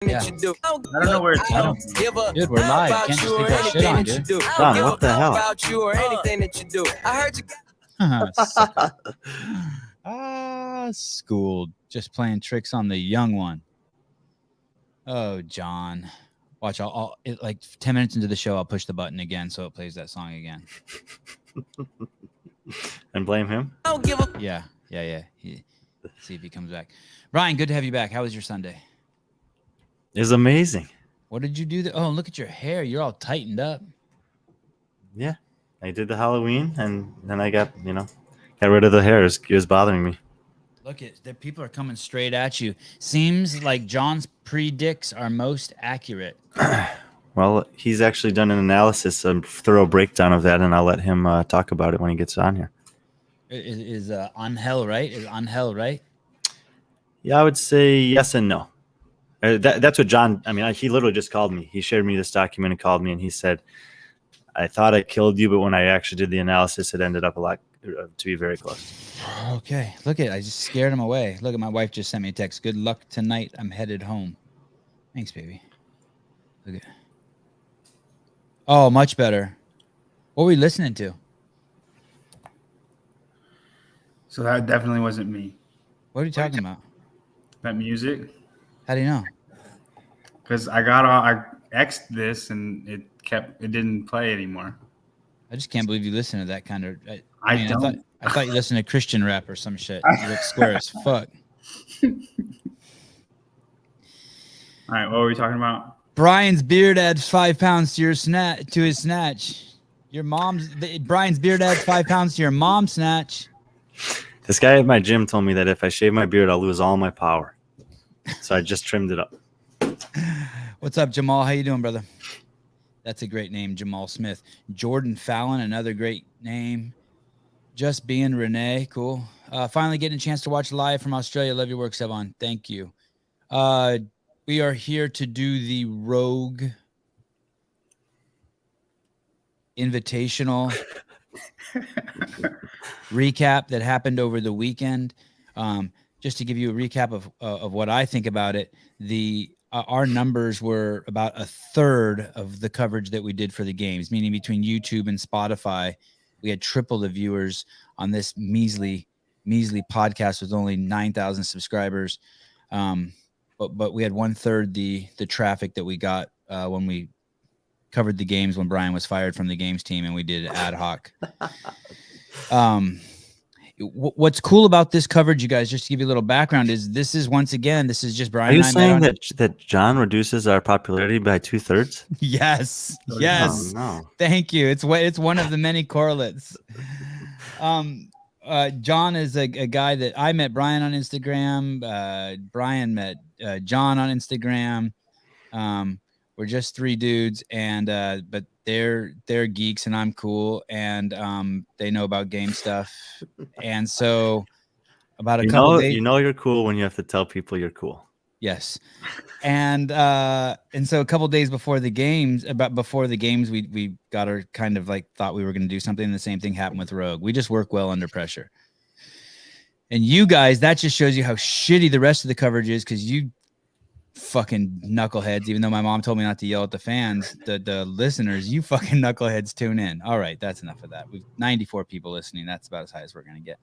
Yeah. I don't know where it's going. Dude, we're live. Can't just leave that shit on, dude. Don, what the hell? Schooled. Just playing tricks on the young one. Oh, John. Watch, I'll like 10 minutes into the show, I'll push the button again so it plays that song again. And blame him? Yeah. See if he comes back. Brian, good to have you back. How was your Sunday? It was amazing. What did you do? Oh, look at your hair. You're all tightened up. Yeah. I did the Halloween, and then I got rid of the hair. It was bothering me. Look at the people are coming straight at you. Seems like John's predicts are most accurate. Well, he's actually done an analysis, a thorough breakdown of that, and I'll let him talk about it when he gets on here. Is Angel right? Is Angel right? Yeah, I would say yes and no. That's what John. I mean, he literally just called me. He shared me this document and called me, and he said, "I thought I killed you, but when I actually did the analysis, it ended up to be very close." Okay, look at I just scared him away. Look at my wife just sent me a text. Good luck tonight. I'm headed home. Thanks, baby. Look at. Oh, much better. What were we listening to? So that definitely wasn't me. What are you talking about? That music. How do you know? Because I X'd this and it didn't play anymore. I just can't believe you listen to that kind of. I don't. I thought you listened to Christian rap or some shit. You look square as fuck. All right, what were we talking about? Brian's beard adds 5 pounds to his snatch. Brian's beard adds 5 pounds to your mom's snatch. This guy at my gym told me that if I shave my beard, I'll lose all my power. So I just trimmed it up. What's up, Jamal? How you doing, brother? That's a great name, Jamal Smith. Jordan Fallon, another great name. Just being Renee, cool. Finally getting a chance to watch live from Australia. Love your work, Sevan. Thank you. We are here to do the Rogue Invitational recap that happened over the weekend. Just to give you a recap of what I think about it, our numbers were about a third of the coverage that we did for the games, meaning between YouTube and Spotify, we had triple the viewers on this measly podcast with only 9,000 subscribers. But we had 1/3 the traffic that we got when we covered the games when Brian was fired from the games team and we did ad hoc. What's cool about this coverage, you guys, just to give you a little background, is this is just Brian. Are you saying that John reduces our popularity by 2/3? Yes. Oh, no. Thank you. It's one of the many correlates. John is a guy that I met Brian on Instagram. Brian met John on Instagram. We're just 3 dudes, and but they're geeks and I'm cool, and they know about game stuff. And so about a couple days, you're cool when you have to tell people you're cool. Yes. And so a couple days before the games, we got our kind of like thought we were going to do something. And the same thing happened with Rogue. We just work well under pressure. And you guys, that just shows you how shitty the rest of the coverage is, because you fucking knuckleheads, even though my mom told me not to yell at the fans, the listeners, you fucking knuckleheads tune in. All right, that's enough of that. We've 94 people listening. That's about as high as we're going to get.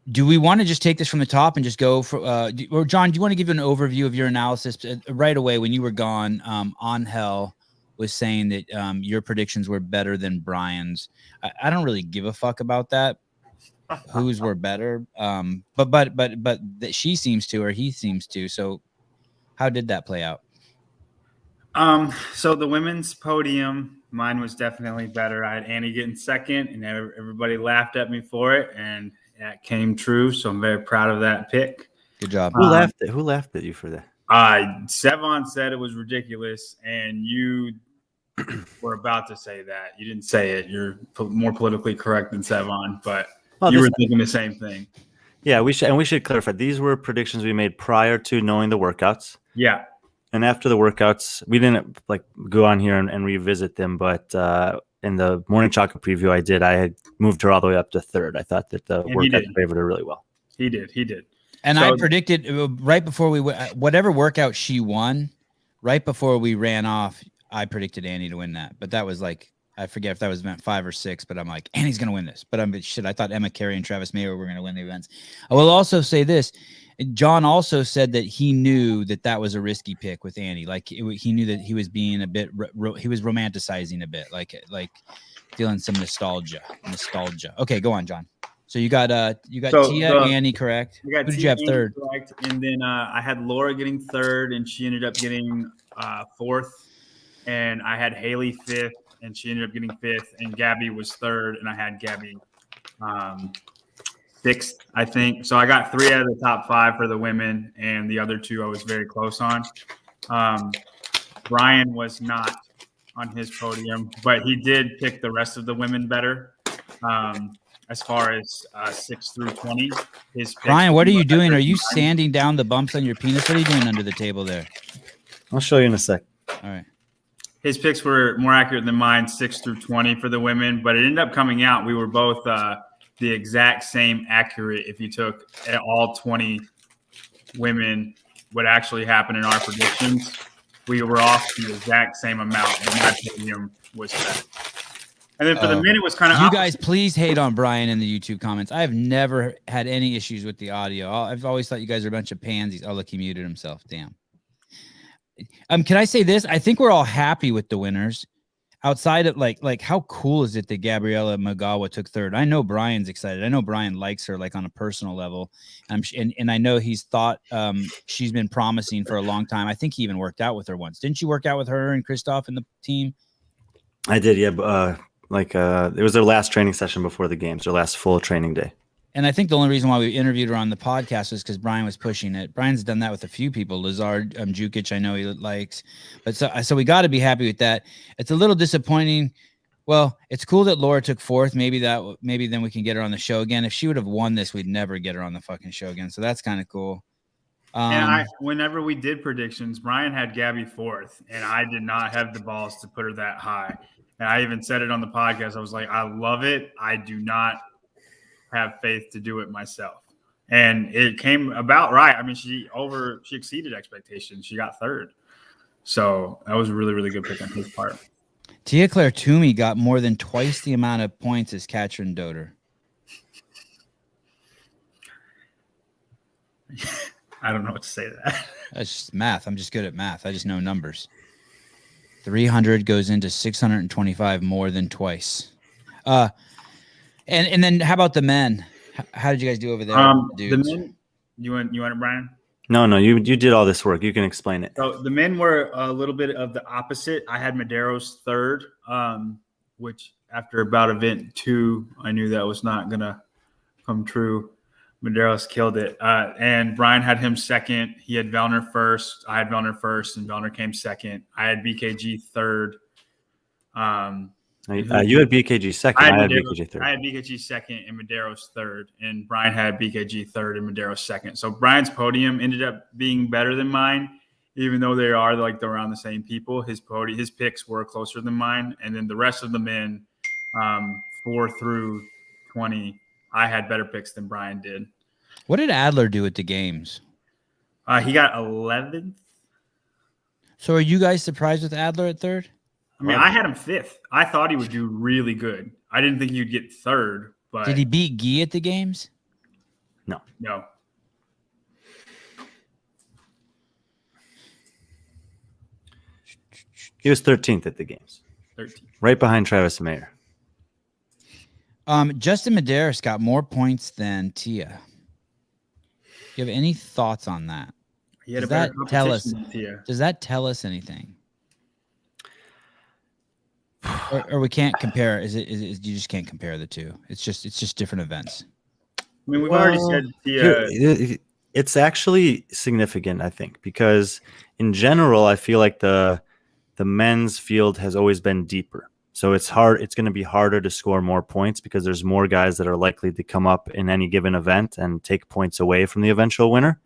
Do we want to just take this from the top and just go for, or John, do you want to give an overview of your analysis right away? When you were gone, Angel was saying that your predictions were better than Brian's. I don't really give a fuck about that. Whose were better? But that she seems to, or he seems to. So how did that play out? So the women's podium, mine was definitely better. I had Annie getting second, and everybody laughed at me for it, and that came true. So I'm very proud of that pick. Good job. Who laughed at you for that? Sevan said it was ridiculous, and you were about to say that. You didn't say it. You're more politically correct than Sevan, but you were thinking the same thing. Yeah, we should clarify. These were predictions we made prior to knowing the workouts. Yeah. And after the workouts, we didn't go on here and revisit them, but in the morning chocolate preview I had moved her all the way up to third. I thought that the workout favored her really well. He did. And I predicted right before whatever workout she won, right before we ran off, I predicted Annie to win that. But that was like, I forget if that was event 5 or 6, but I'm like, Annie's going to win this. But I thought Emma Carey and Travis Mayer were going to win the events. I will also say this. John also said that he knew that was a risky pick with Annie. Like he knew that he was being a bit, he was romanticizing a bit, like feeling some nostalgia. Okay, go on, John. So you got Tia, Annie correct. Who did you have third? Correct. And then I had Laura getting third, and she ended up getting fourth. And I had Haley fifth, and she ended up getting fifth. And Gabby was third, and I had Gabby sixth, I think. So I got 3 out of the top 5 for the women, and the other 2 I was very close on. Brian was not on his podium, but he did pick the rest of the women better. As far as 6 through 20, Brian, what are you doing? Are you sanding down the bumps on your penis? What are you doing under the table there? I'll show you in a sec. All right. His picks were more accurate than mine, 6 through 20 for the women, but it ended up coming out. We were both the exact same accurate. If you took all 20 women, what actually happened in our predictions, we were off the exact same amount. And my podium was better. And then for the men, it was kind of. You guys, please hate on Brian in the YouTube comments. I've never had any issues with the audio. I've always thought you guys are a bunch of pansies. Oh, look, he muted himself. Damn. Can I say this? I think we're all happy with the winners. Outside of like how cool is it that Gabriella Magawa took third? I know Brian's excited. I know Brian likes her like on a personal level, and I know he's thought she's been promising for a long time. I think he even worked out with her once. Didn't you work out with her and Christoph and the team? I did, yeah. It was their last training session before the games, their last full training day. And I think the only reason why we interviewed her on the podcast was because Brian was pushing it. Brian's done that with a few people. Lazard, Jukic, I know he likes. But so we got to be happy with that. It's a little disappointing. Well, it's cool that Laura took fourth. Maybe then we can get her on the show again. If she would have won this, we'd never get her on the fucking show again. So that's kind of cool. And whenever we did predictions, Brian had Gabby fourth, and I did not have the balls to put her that high. And I even said it on the podcast. I was like, I love it. I do not have faith to do it myself. And it came about right. I mean, she exceeded expectations. She got third. So that was a really, really good pick on his part. Tia Claire Toomey got more than twice the amount of points as Katrin Doder. I don't know what to say to that. That's just math. I'm just good at math. I just know numbers. 300 goes into 625 more than twice. And then how about the men? How did you guys do over there? The men, you want it, Brian? No, you did all this work. You can explain it. So the men were a little bit of the opposite. I had Medeiros third, which after about event 2, I knew that was not going to come true. Medeiros killed it. And Brian had him second. He had Vellner first. I had Vellner first, and Vellner came second. I had BKG third. You had BKG second. I had BKG third. I had BKG second and Medeiros third, and Brian had BKG third and Medeiros second. So Brian's podium ended up being better than mine, even though they are like they're around the same people. His picks were closer than mine, and then the rest of the men, 4 through 20, I had better picks than Brian did. What did Adler do at the games? He got 11th. So are you guys surprised with Adler at third? I mean, I had him 5th. I thought he would do really good. I didn't think he'd get third. But did he beat Guy at the games? No. He was 13th at the games. 13th. Right behind Travis Mayer. Justin Medeiros got more points than Tia. Do you have any thoughts on that? Does that tell us anything? Or we can't compare. Is you just can't compare the two? It's just different events. I mean, we've already said it's actually significant, I think, because in general, I feel like the men's field has always been deeper. So it's hard. It's going to be harder to score more points because there's more guys that are likely to come up in any given event and take points away from the eventual winner.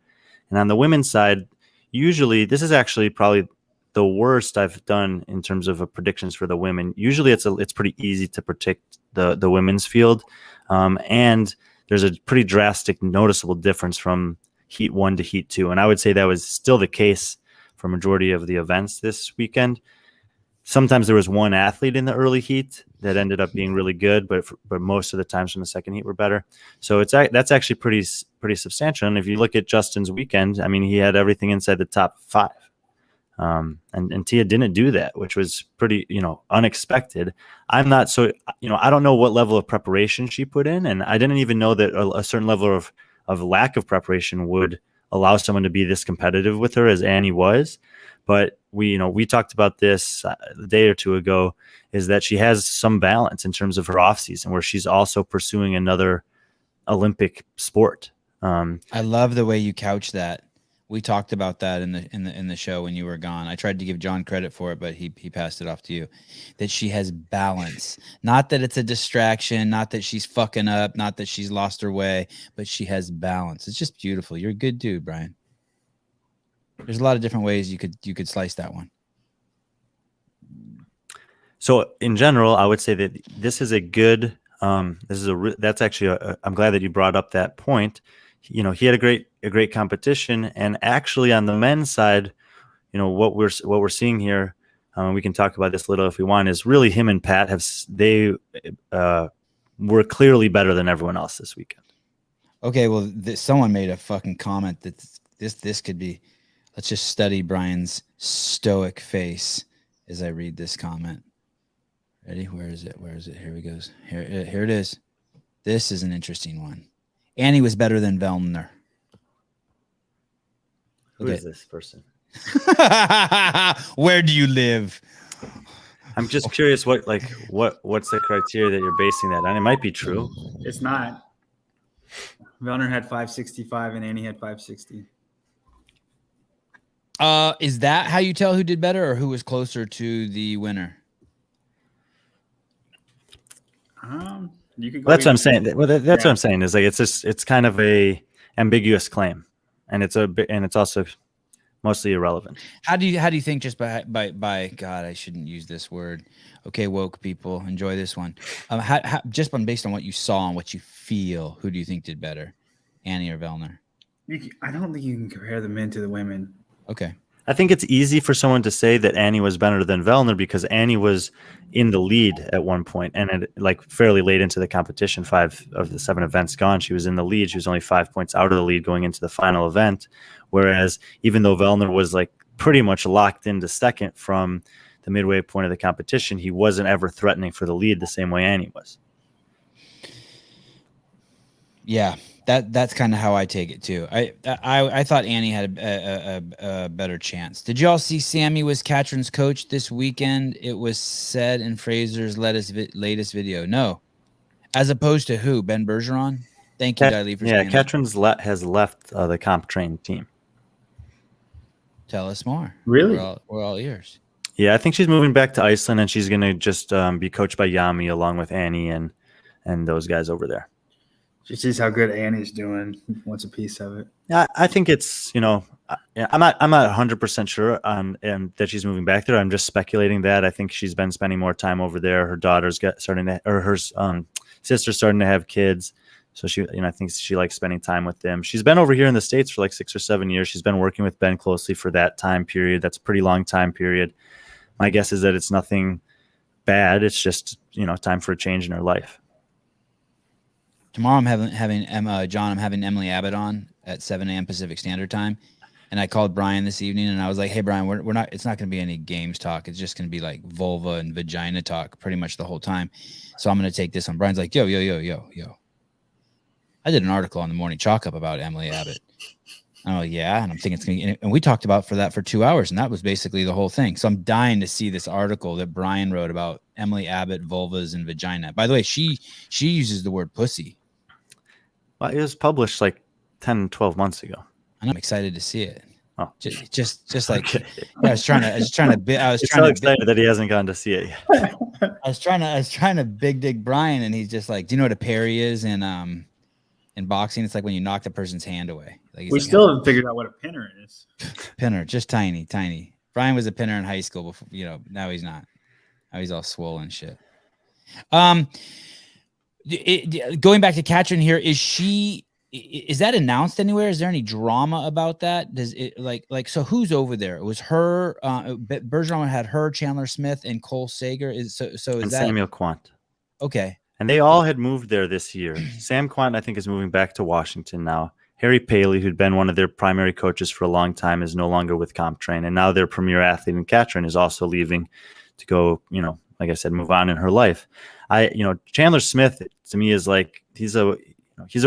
And on the women's side, usually this is actually probably the worst I've done in terms of predictions for the women. Usually it's pretty easy to predict the women's field. And there's a pretty drastic, noticeable difference from heat 1 to heat 2. And I would say that was still the case for majority of the events this weekend. Sometimes there was one athlete in the early heat that ended up being really good, but most of the times from the second heat were better. So that's actually pretty substantial. And if you look at Justin's weekend, I mean, he had everything inside the top 5. And Tia didn't do that, which was pretty, unexpected. I'm not so, I don't know what level of preparation she put in, and I didn't even know that a certain level of lack of preparation would allow someone to be this competitive with her as Annie was. But we talked about this a day or two ago, is that she has some balance in terms of her off season where she's also pursuing another Olympic sport. I love the way you couch that. We talked about that in the show when you were gone. I tried to give John credit for it, but he passed it off to you. That she has balance. Not that it's a distraction, not that she's fucking up, not that she's lost her way, but she has balance. It's just beautiful. You're a good dude, Brian. There's a lot of different ways you could slice that one. So in general, I would say that this is a good. That's actually. I'm glad that you brought up that point. He had a great competition, and actually on the men's side, what we're seeing here, we can talk about this a little if we want, is really him and Pat were clearly better than everyone else this weekend. Okay, well, someone made a fucking comment that this could be. Let's just study Brian's stoic face as I read this comment. Ready? Where is it? Here we goes. Here it is. This is an interesting one. Annie was better than Vellner. Who is this person? Where do you live? I'm just curious what's the criteria that you're basing that on? It might be true. It's not. Vellner had 565 and Annie had 560. Is that how you tell who did better or who was closer to the winner? You could go. That's what I'm saying. Well, that's what I'm saying is like it's kind of a ambiguous claim, and it's also mostly irrelevant. How do you think just by God, I shouldn't use this word. Okay, woke people, enjoy this one. Just based on what you saw and what you feel, who do you think did better, Annie or Vellner? I don't think you can compare the men to the women. Okay. I think it's easy for someone to say that Annie was better than Vellner because Annie was in the lead at one point, and fairly late into the competition, 5 of the 7 events gone, she was in the lead. She was only 5 points out of the lead going into the final event. Whereas even though Vellner was pretty much locked into second from the midway point of the competition, he wasn't ever threatening for the lead the same way Annie was. Yeah. That's kind of how I take it too. I thought Annie had a better chance. Did y'all see Sammy was Katrin's coach this weekend? It was said in Fraser's latest video. No, as opposed to who? Ben Bergeron. Thank you, Daily, for saying Katrin's has left the comp train team. Tell us more. Really? We're all ears. Yeah, I think she's moving back to Iceland, and she's going to just be coached by Yami along with Annie and those guys over there. She sees how good Annie's doing, wants a piece of it. Yeah, I think it's, I'm not 100% sure that she's moving back there. I'm just speculating that. I think she's been spending more time over there. Her daughter's her sister's starting to have kids. So she, I think she likes spending time with them. She's been over here in the States for 6 or 7 years. She's been working with Ben closely for that time period. That's a pretty long time period. My guess is that it's nothing bad. It's just, time for a change in her life. Tomorrow I'm having John. I'm having Emily Abbott on at 7 a.m. Pacific Standard Time, and I called Brian this evening, and I was like, "Hey, Brian, we're not. It's not going to be any games talk. It's just going to be vulva and vagina talk pretty much the whole time." So I'm going to take this on. Brian's like, "Yo. I did an article on the Morning Chalk Up about Emily Abbott." Oh yeah, and I'm thinking it's going to. And we talked about for 2 hours, and that was basically the whole thing. So I'm dying to see this article that Brian wrote about Emily Abbott, vulvas, and vagina. By the way, she uses the word pussy. Well, it was published 10, 12 months ago. And I'm excited to see it. Oh, just like okay. I was trying to excited that he hasn't gone to see it yet. I was trying to big dig Brian, and he's just like, "Do you know what a parry is in boxing? It's like when you knock the person's hand away." We still haven't figured out what a pinner is. Pinner, just tiny. Brian was a pinner in high school before, now he's not. Now he's all swollen shit. Going back to Katrin here, is she is that announced anywhere? Is there any drama about that? Does it so who's over there? It was her. Bergeron had her, Chandler Smith, and Cole Sager. Is that Samuel Quant? Okay. And they all had moved there this year. Sam Quant, I think, is moving back to Washington now. Harry Paley, who'd been one of their primary coaches for a long time, is no longer with CompTrain. And now their premier athlete in Katrin is also leaving to go, like I said, move on in her life. Chandler Smith, to me, is like, he's a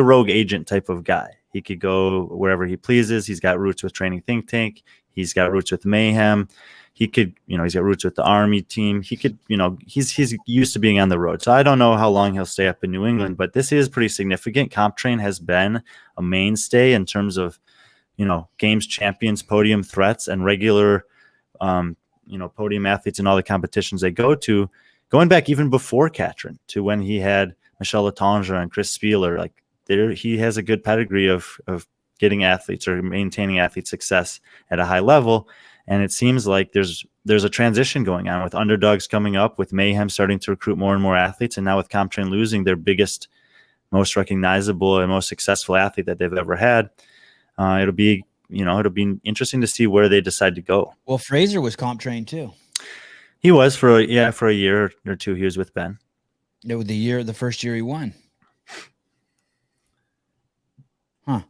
rogue agent type of guy. He could go wherever he pleases. He's got roots with Training Think Tank. He's got roots with Mayhem. He could, he's got roots with the Army team. He could, he's used to being on the road. So I don't know how long he'll stay up in New England, but this is pretty significant. CompTrain has been a mainstay in terms of, games champions, podium threats, and regular, podium athletes in all the competitions they go to, going back even before Katrin to when he had Michel Letendre and Chris Spieler. Like, he has a good pedigree of getting athletes or maintaining athlete success at a high level. And it seems like there's a transition going on with underdogs coming up, with Mayhem starting to recruit more and more athletes, and now with CompTrain losing their biggest, most recognizable, and most successful athlete that they've ever had. It'll be interesting to see where they decide to go. Well, Fraser was CompTrain too. He was for a year or two. He was with Ben. It was the first year he won. Huh.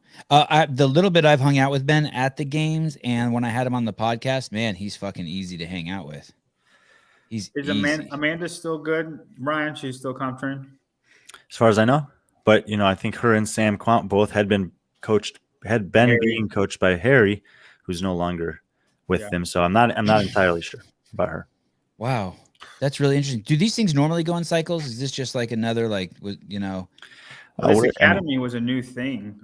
The little bit I've hung out with Ben at the games, and when I had him on the podcast, man, he's fucking easy to hang out with. Is Amanda still good, Brian? She's still CompTrain? As far as I know. But, I think her and Sam Quant both had been being coached by Harry, who's no longer with them. So I'm not entirely sure about her. Wow. That's really interesting. Do these things normally go in cycles? Is this just like another, This academy was a new thing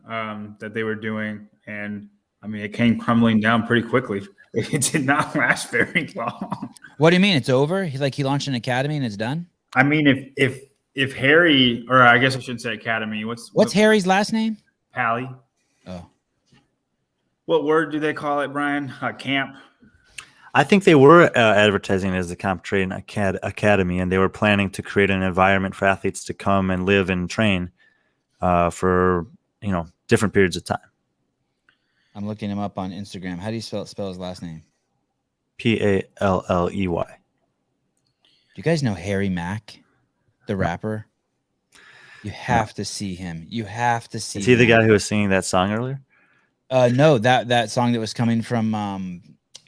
that they were doing, and it came crumbling down pretty quickly. It did not last very long. What do you mean it's over? He launched an academy and it's done? If Harry, or I guess I should say academy. What's Harry's last name? Pally. Oh. What word do they call it, Brian? Camp. I think they were advertising it as the CompTrain Academy, and they were planning to create an environment for athletes to come and live and train for different periods of time. I'm looking him up on Instagram. How do you spell his last name? Palley. Do you guys know Harry Mack, the rapper? You have to see him. You have to see. Is he the guy who was singing that song earlier? No, that song that was coming from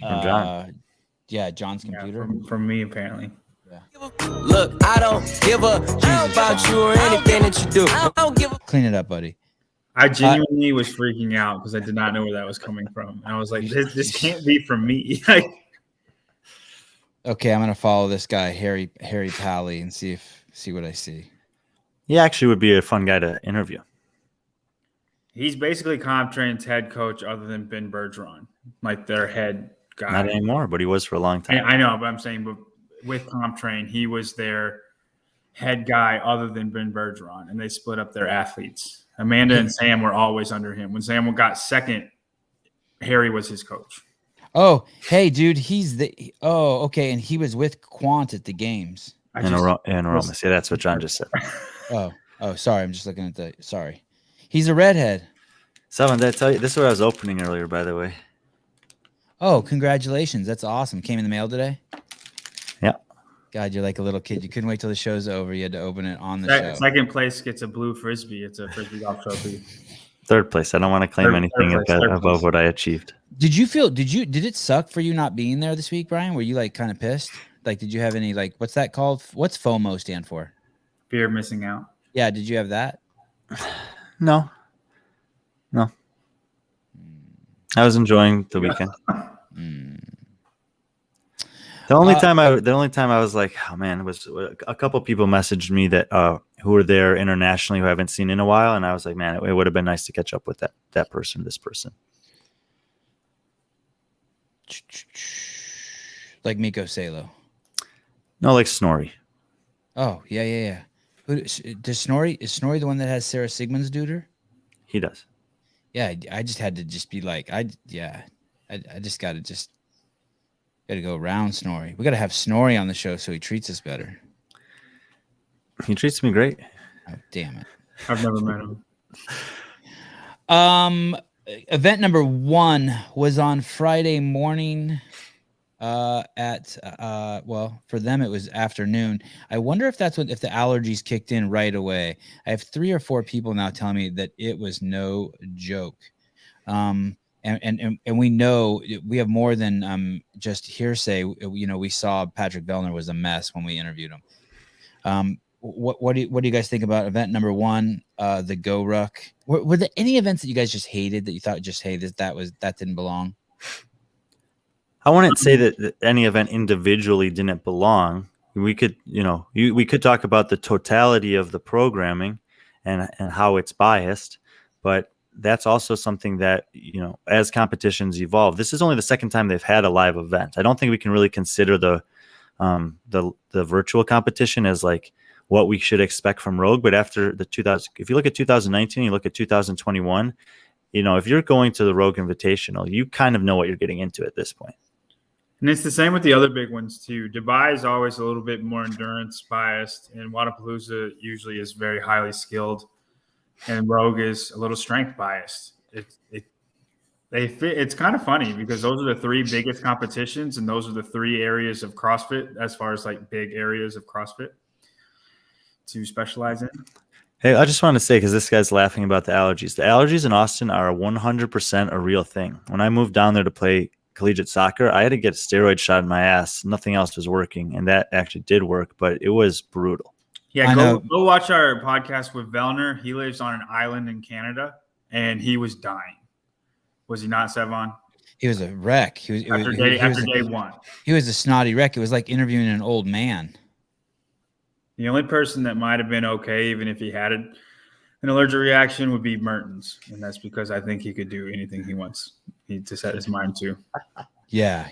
John. John's computer. From me, apparently. Look, I don't give a about you or anything that you do. I don't give a. Clean it up, buddy. I genuinely was freaking out because I did not know where that was coming from. And I was like, this can't be from me. Okay, I'm gonna follow this guy, Harry Pally, and see what I see. He actually would be a fun guy to interview. He's basically CompTrain's head coach other than Ben Bergeron, like their head guy. Not anymore, but he was for a long time. I know, but I'm saying, but with CompTrain, he was their head guy other than Ben Bergeron, and they split up their athletes. Amanda and Sam were always under him. When Sam got second, Harry was his coach. Oh, hey, dude, okay, and he was with Quant at the games. Enormous. Yeah, that's what John just said. Oh, sorry, I'm just looking at sorry. He's a redhead. Sevan, did I tell you? This is what I was opening earlier, by the way. Oh, congratulations. That's awesome. Came in the mail today? Yeah. God, you're like a little kid. You couldn't wait till the show's over. You had to open it on the show. Second place gets a blue Frisbee. It's a Frisbee golf trophy. Third place. I don't want to claim anything above what I achieved. Did it suck for you not being there this week, Brian? Were you kind of pissed? Did you have any, what's that called? What's FOMO stand for? Fear of missing out. Yeah. Did you have that? No. I was enjoying the weekend. The only time I was like, oh man, was a couple people messaged me that who were there internationally who I haven't seen in a while, and I was like, man, it would have been nice to catch up with that person, this person. Like Miko Salo. No, like Snorri. Oh, yeah. Is Snorri the one that has Sarah Sigmund's duder? He does. Yeah, I just had to just be like, I just got to go around Snorri. We got to have Snorri on the show so he treats us better. He treats me great. Oh, damn it. I've never met him. Event number 1 was on Friday morning. At well, for them it was afternoon. I wonder if that's if the allergies kicked in right away. I have 3 or 4 people now telling me that it was no joke. And we know we have more than just hearsay. You know, we saw Patrick Vellner was a mess when we interviewed him. What do you guys think about event number 1, the Go Ruck? Were there any events that you guys just hated that you thought just, hey, that didn't belong? I wouldn't say that any event individually didn't belong. We could, we could talk about the totality of the programming and how it's biased, but that's also something that, as competitions evolve, this is only the second time they've had a live event. I don't think we can really consider the virtual competition as like what we should expect from Rogue. But after if you look at 2019, you look at 2021, if you're going to the Rogue Invitational, you kind of know what you're getting into at this point. And it's the same with the other big ones too. Dubai is always a little bit more endurance biased, and Wadapalooza usually is very highly skilled, and Rogue is a little strength biased. It's kind of funny because those are the 3 biggest competitions, and those are the 3 areas of CrossFit as far as like big areas of CrossFit to specialize in. Hey, I just want to say, because this guy's laughing about the allergies in Austin are 100% a real thing. When I moved down there to play collegiate soccer, I had to get a steroid shot in my ass. Nothing else was working, and that actually did work, but it was brutal. Yeah, go watch our podcast with Vellner. He lives on an island in Canada, and he was dying. Was he not, Sevan? He was a wreck. After day 1. He was a snotty wreck. It was like interviewing an old man. The only person that might have been okay, even if he had an allergic reaction, would be Mertens, and that's because I think he could do anything he wants. He to set his mind to. Yeah.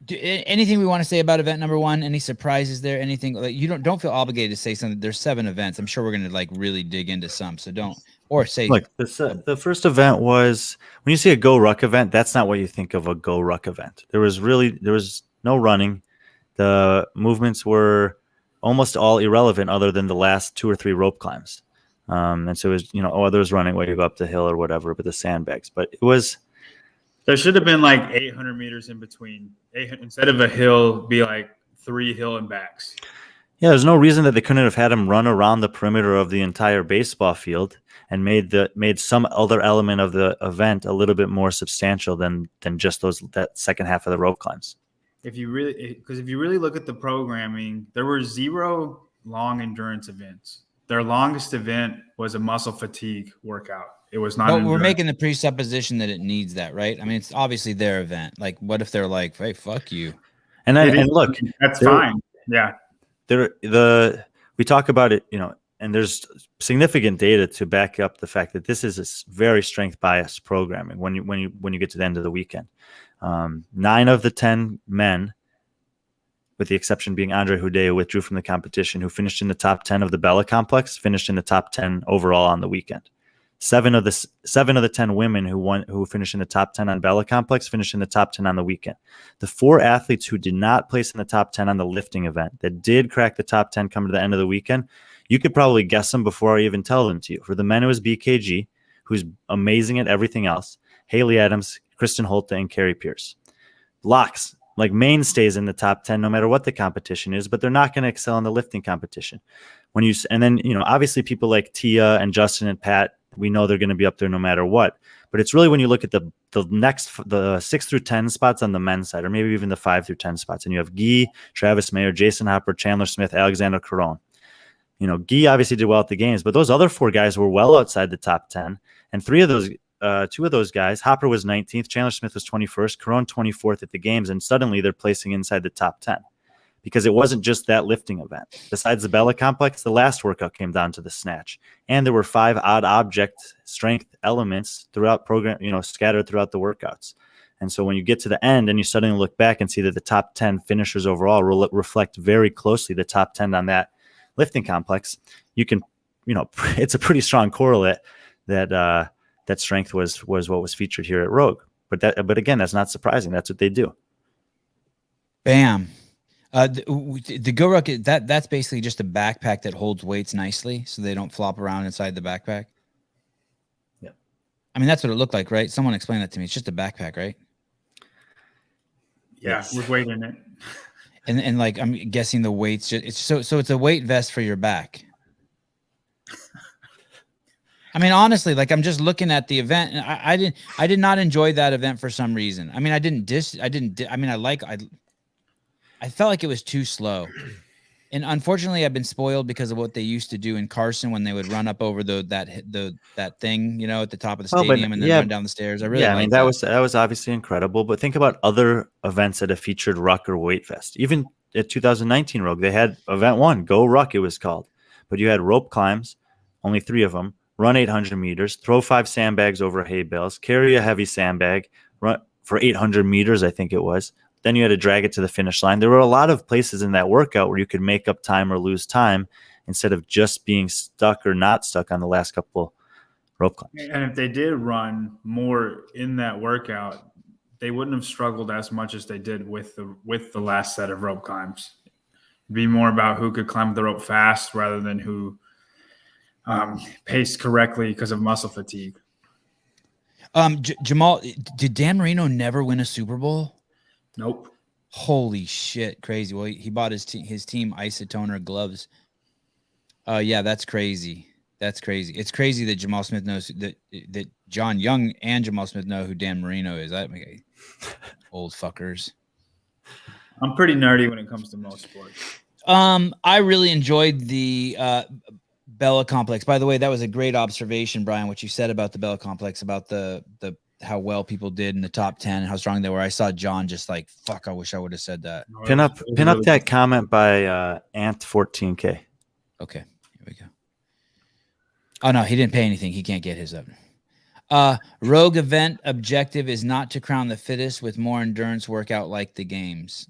Anything we want to say about event number 1? Any surprises there? Anything like you don't feel obligated to say something? There's 7 events. I'm sure we're going to like really dig into some. So don't say. Look, the first event was when you see a Go Ruck event. That's not what you think of a Go Ruck event. There was no running. The movements were almost all irrelevant other than the last 2 or 3 rope climbs. And so it was, others running way up the hill or whatever, but the sandbags. But it was. There should have been like 800 meters in between. Instead of a hill, be like 3 hill and backs. Yeah, there's no reason that they couldn't have had him run around the perimeter of the entire baseball field and made some other element of the event a little bit more substantial than just that second half of the rope climbs. If you really look at the programming, there were 0 long endurance events. Their longest event was a muscle fatigue workout. It was not. But we're making the presupposition that it needs that, right? I mean, it's obviously their event. Like, what if they're like, "Hey, fuck you," and look, that's fine. Yeah, we talk about it, and there's significant data to back up the fact that this is a very strength biased programming. When you get to the end of the weekend, 9 of the 10 men, with the exception being Andre Hudea, withdrew from the competition, who finished in the top 10 of the Bella Complex, finished in the top 10 overall on the weekend. 7 of the 10 women who finished in the top 10 on Bella Complex finished in the top 10 on the weekend. The 4 athletes who did not place in the top 10 on the lifting event that did crack the top 10 coming to the end of the weekend, you could probably guess them before I even tell them to you. For the men, it was BKG, who's amazing at everything else, Haley Adams, Kristen Holte, and Carrie Pierce. Locks, like mainstays in the top 10, no matter what the competition is, but they're not going to excel in the lifting competition. Obviously people like Tia and Justin and Pat, we know they're going to be up there no matter what. But it's really when you look at the 6 through 10 spots on the men's side, or maybe even the 5 through 10 spots, and you have Guy, Travis Mayer, Jason Hopper, Chandler Smith, Alexander Caron. Guy obviously did well at the games, but those other 4 guys were well outside the top 10, and 2 of those guys, Hopper was 19th, Chandler Smith was 21st, Caron 24th at the games, and suddenly they're placing inside the top 10 because it wasn't just that lifting event. Besides the Bella Complex, the last workout came down to the snatch, and there were 5 odd object strength elements throughout program, scattered throughout the workouts. And so when you get to the end and you suddenly look back and see that the top 10 finishers overall reflect very closely the top 10 on that lifting complex, you can, it's a pretty strong correlate that that strength was what was featured here at Rogue. But again, that's not surprising. That's what they do. Bam. The Go Ruck, that's basically just a backpack that holds weights nicely so they don't flop around inside the backpack. Yeah. I mean, that's what it looked like, right? Someone explained that to me. It's just a backpack, right? Yeah, Yes. with weight in it. And like I'm guessing the weights so it's a weight vest for your back. I mean, honestly, like I'm just looking at the event, and I did not enjoy that event for some reason. I mean, I felt like it was too slow. And unfortunately, I've been spoiled because of what they used to do in Carson when they would run up over that thing, you know, at the top of the stadium and then run down the stairs. I really I mean, that was obviously incredible. But think about other events that have featured ruck or weight vest. Even at 2019 Rogue, they had event 1, Go Ruck, it was called. But you had rope climbs, only 3 of them, run 800 meters, throw 5 sandbags over hay bales, carry a heavy sandbag, run for 800 meters, I think it was. Then you had to drag it to the finish line. There were a lot of places in that workout where you could make up time or lose time instead of just being stuck or not stuck on the last couple rope climbs. And if they did run more in that workout, they wouldn't have struggled as much as they did with the last set of rope climbs. It'd be more about who could climb the rope fast rather than who paced correctly because of muscle fatigue. Jamal, did Dan Marino never win a Super Bowl? Nope. Holy shit, crazy. Well, he bought his team isotoner gloves. Yeah, that's crazy. That's crazy. It's crazy that Jamal Smith knows that John Young and Jamal Smith know who Dan Marino is. Old fuckers. I'm pretty nerdy when it comes to most sports. I really enjoyed the Bella Complex. By the way, that was a great observation, Brian, what you said about the Bella Complex, about the how well people did in the top 10 and how strong they were. I saw John just like, fuck, I wish I would have said that. Pin up that comment by Ant14K. Okay, here we go. Oh no, he didn't pay anything. He can't get his up. Rogue event objective is not to crown the fittest with more endurance workout like the games.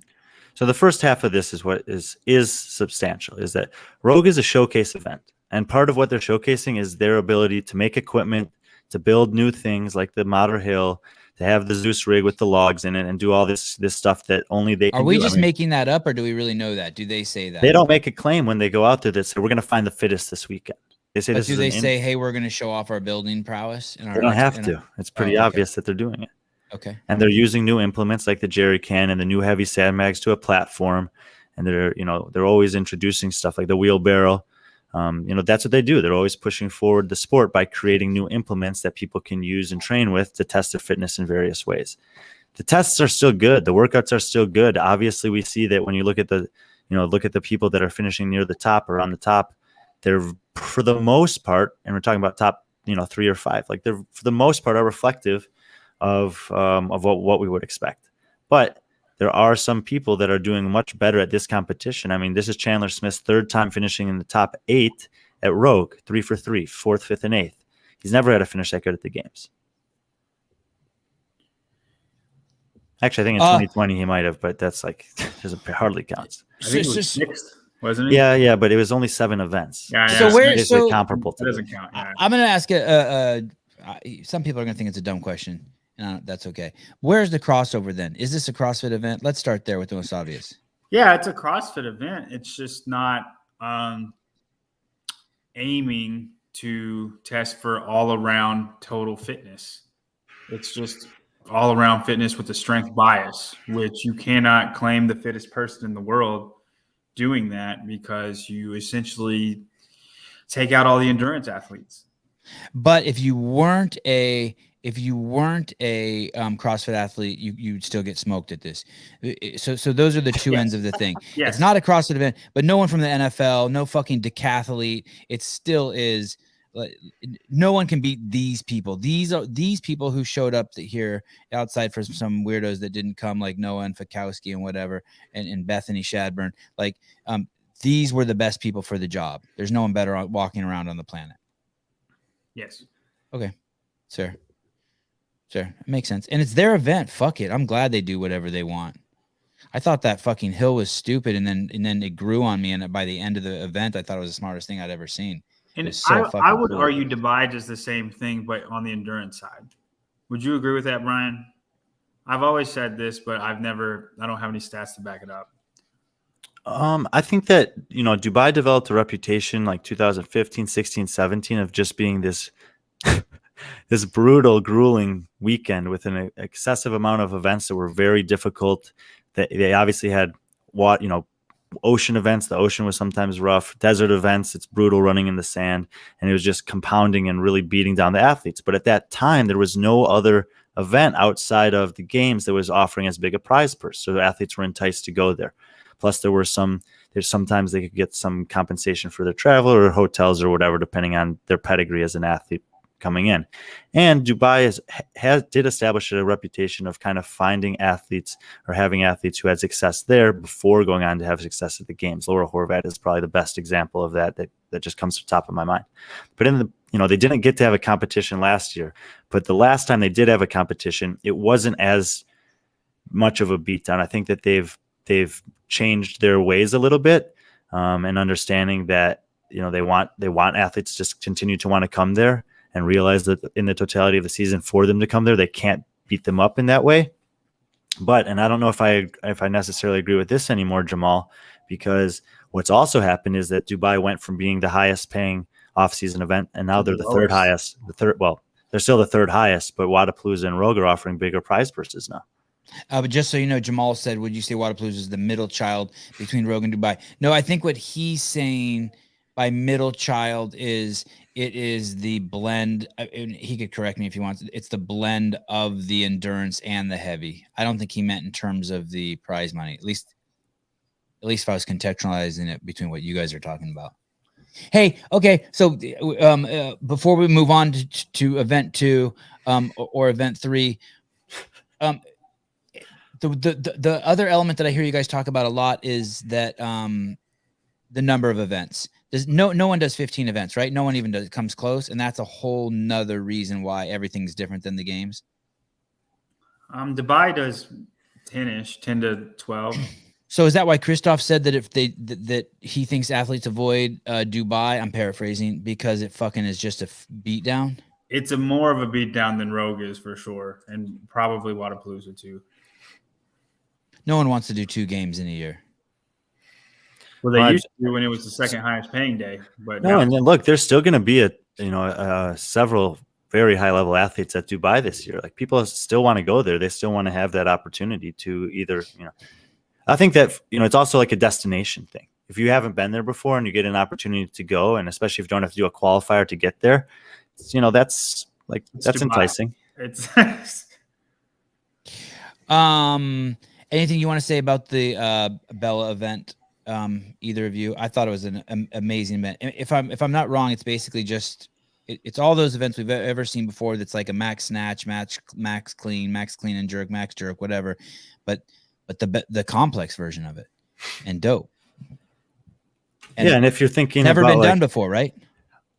So the first half of this is what is substantial, is that Rogue is a showcase event. And part of what they're showcasing is their ability to make equipment, to build new things like the Mater Hill, to have the Zeus rig with the logs in it, and do all this stuff that only they can do. Are we just making that up, or do we really know that? Do they say that? They don't make a claim when they go out there that say, we're going to find the fittest this weekend. They say but do they say, hey, we're going to show off our building prowess? They don't have to. It's pretty obvious that they're doing it. Okay. And they're using new implements like the jerry can and the new heavy sandbags to a platform. And they're always introducing stuff like the wheelbarrow. That's what they do. They're always pushing forward the sport by creating new implements that people can use and train with to test their fitness in various ways. The tests are still good. The workouts are still good. Obviously, we see that when you look at the people that are finishing near the top or on the top, they're for the most part, and we're talking about top, 3 or 5, like they're for the most part are reflective of what we would expect. But there are some people that are doing much better at this competition. I mean, this is Chandler Smith's 3rd time finishing in the top 8 at Rogue, 3 for 3, 4th, 5th, and 8th. He's never had a finish that good at the games. Actually, I think in 2020 he might have, but that's like it hardly counts. I think it was 6th, wasn't it? Yeah, but it was only 7 events. Yeah. So comparable to that doesn't count. Yeah. I'm going to ask some people are going to think it's a dumb question. That's okay. Where's the crossover then? Is this a CrossFit event? Let's start there with the most obvious. Yeah, it's a CrossFit event. It's just not aiming to test for all around total fitness. It's just all around fitness with a strength bias, which you cannot claim the fittest person in the world doing that because you essentially take out all the endurance athletes. But if you weren't a CrossFit athlete, you'd still get smoked at this. So those are the two ends of the thing. Yes. It's not a CrossFit event, but no one from the NFL, no fucking decathlete. It still is. No one can beat these people. These people who showed up here outside for some weirdos that didn't come, like Noah and Fikowski and whatever, and Bethany Shadburn. Like these were the best people for the job. There's no one better walking around on the planet. Yes. Okay, sir. It makes sense. And it's their event. Fuck it. I'm glad they do whatever they want. I thought that fucking hill was stupid, and then it grew on me. And by the end of the event, I thought it was the smartest thing I'd ever seen. And so I would cool. argue divide is the same thing, but on the endurance side. Would you agree with that, Brian? I've always said this, but I don't have any stats to back it up. I think that, Dubai developed a reputation like 2015, 16, 17 of just being this this brutal, grueling weekend with an excessive amount of events that were very difficult. They obviously had ocean events. The ocean was sometimes rough. Desert events, it's brutal running in the sand, and it was just compounding and really beating down the athletes. But at that time, there was no other event outside of the games that was offering as big a prize purse, so the athletes were enticed to go there. Plus, there's sometimes they could get some compensation for their travel or hotels or whatever, depending on their pedigree as an athlete coming in. And Dubai did establish a reputation of kind of finding athletes or having athletes who had success there before going on to have success at the games. Laura Horvath is probably the best example of that just comes to the top of my mind. But they didn't get to have a competition last year, but the last time they did have a competition, it wasn't as much of a beatdown. I think that they've changed their ways a little bit, and understanding that they want athletes to just continue to want to come there, and realize that in the totality of the season for them to come there, they can't beat them up in that way. And I don't know if I necessarily agree with this anymore, Jamal, because what's also happened is that Dubai went from being the highest paying off-season event, and now they're the third highest. They're still the third highest, but Wodapalooza and Rogue are offering bigger prize purses now. But just so you know, Jamal said, would you say Wodapalooza is the middle child between Rogue and Dubai? No, I think what he's saying by middle child is it is the blend. And he could correct me if he wants. It's the blend of the endurance and the heavy. I don't think he meant in terms of the prize money. At least if I was contextualizing it between what you guys are talking about. Hey, okay. So before we move on to event 2 or event 3, the other element that I hear you guys talk about a lot is that the number of events. No one does 15 events, right? No one even comes close, and that's a whole nother reason why everything's different than the games. Dubai does 10-ish, 10 to 12. So is that why Christoph said that if that he thinks athletes avoid Dubai? I'm paraphrasing, because it fucking is just a beatdown. It's more of a beatdown than Rogue is for sure, and probably Wodapalooza too. No one wants to do 2 games in a year. Well, they used to when it was the second highest paying day, but no. And then look, there's still going to be several very high level athletes at Dubai this year. Like, people still want to go there. They still want to have that opportunity to either, I think that, it's also like a destination thing. If you haven't been there before and you get an opportunity to go, and especially if you don't have to do a qualifier to get there, that's Dubai. Enticing. It's anything you want to say about the Bella event? Either of you? I thought it was an amazing event. If I'm not wrong, it's basically just it's all those events we've ever seen before. That's like a max snatch, max clean and jerk, max jerk, whatever. But the complex version of it, and dope. And if you're thinking never about, been done before, right?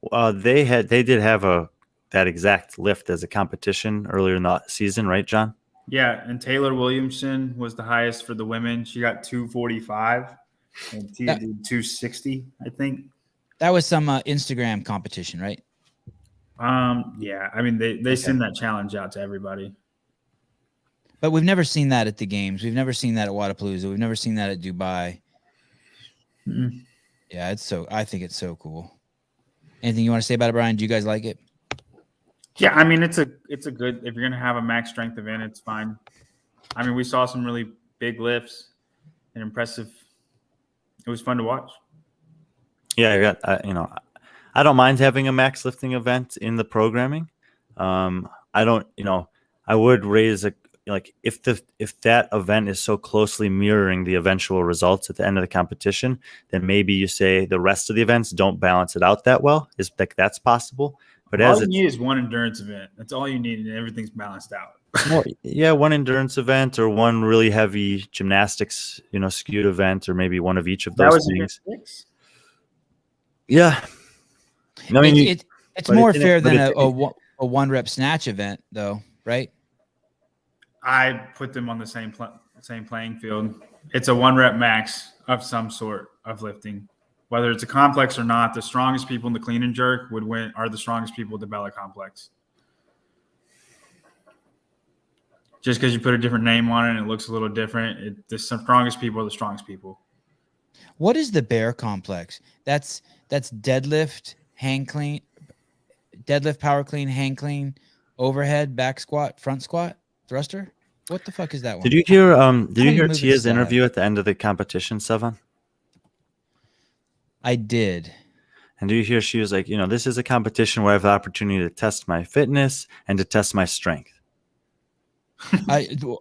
They did have that exact lift as a competition earlier in the season, right, John? Yeah, and Taylor Williamson was the highest for the women. She got 245. And Tia did 260, I think. That was some Instagram competition, right? Yeah. I mean, they send that challenge out to everybody. But we've never seen that at the games. We've never seen that at Wodapalooza. We've never seen that at Dubai. Mm-hmm. Yeah, I think it's so cool. Anything you want to say about it, Brian? Do you guys like it? Yeah, I mean, it's a good, if you're gonna have a max strength event, it's fine. I mean, we saw some really big lifts and impressive. It was fun to watch. Yeah, I don't mind having a max lifting event in the programming. I would raise if that event is so closely mirroring the eventual results at the end of the competition, then maybe you say the rest of the events don't balance it out that well. That's possible. But all you need is one endurance event. That's all you need, and everything's balanced out. Well, yeah, one endurance event or one really heavy gymnastics, skewed event, or maybe one of each of those things. Yeah, I mean, it's more fair than a 1 rep snatch event, though, right? I put them on the same playing field. It's a 1 rep max of some sort of lifting, whether it's a complex or not. The strongest people in the clean and jerk are the strongest people with the Bella complex. Just because you put a different name on it and it looks a little different, the strongest people are the strongest people. What is the bear complex? That's deadlift, power clean, hang clean, overhead, back squat, front squat, thruster. What the fuck is that one? Did you hear How do you move Tia's it interview at the end of the competition, Sevan? I did. And do you hear she was like, this is a competition where I have the opportunity to test my fitness and to test my strength.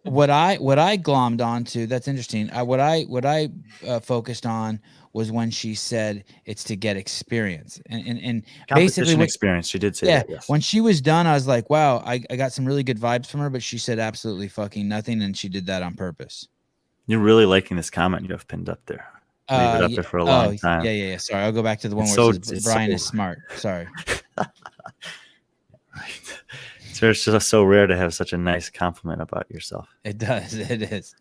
What I glommed onto, that's interesting. What I focused on was when she said it's to get experience and basically experience. She did say yeah, that. Yes. When she was done, I was like, wow, I got some really good vibes from her, but she said absolutely fucking nothing, and she did that on purpose. You're really liking this comment you have pinned up there. Leave it up there for a long time. Yeah. Sorry, I'll go back to the one where it says Brian is smart. Sorry. It's just so rare to have such a nice compliment about yourself. It does. It is.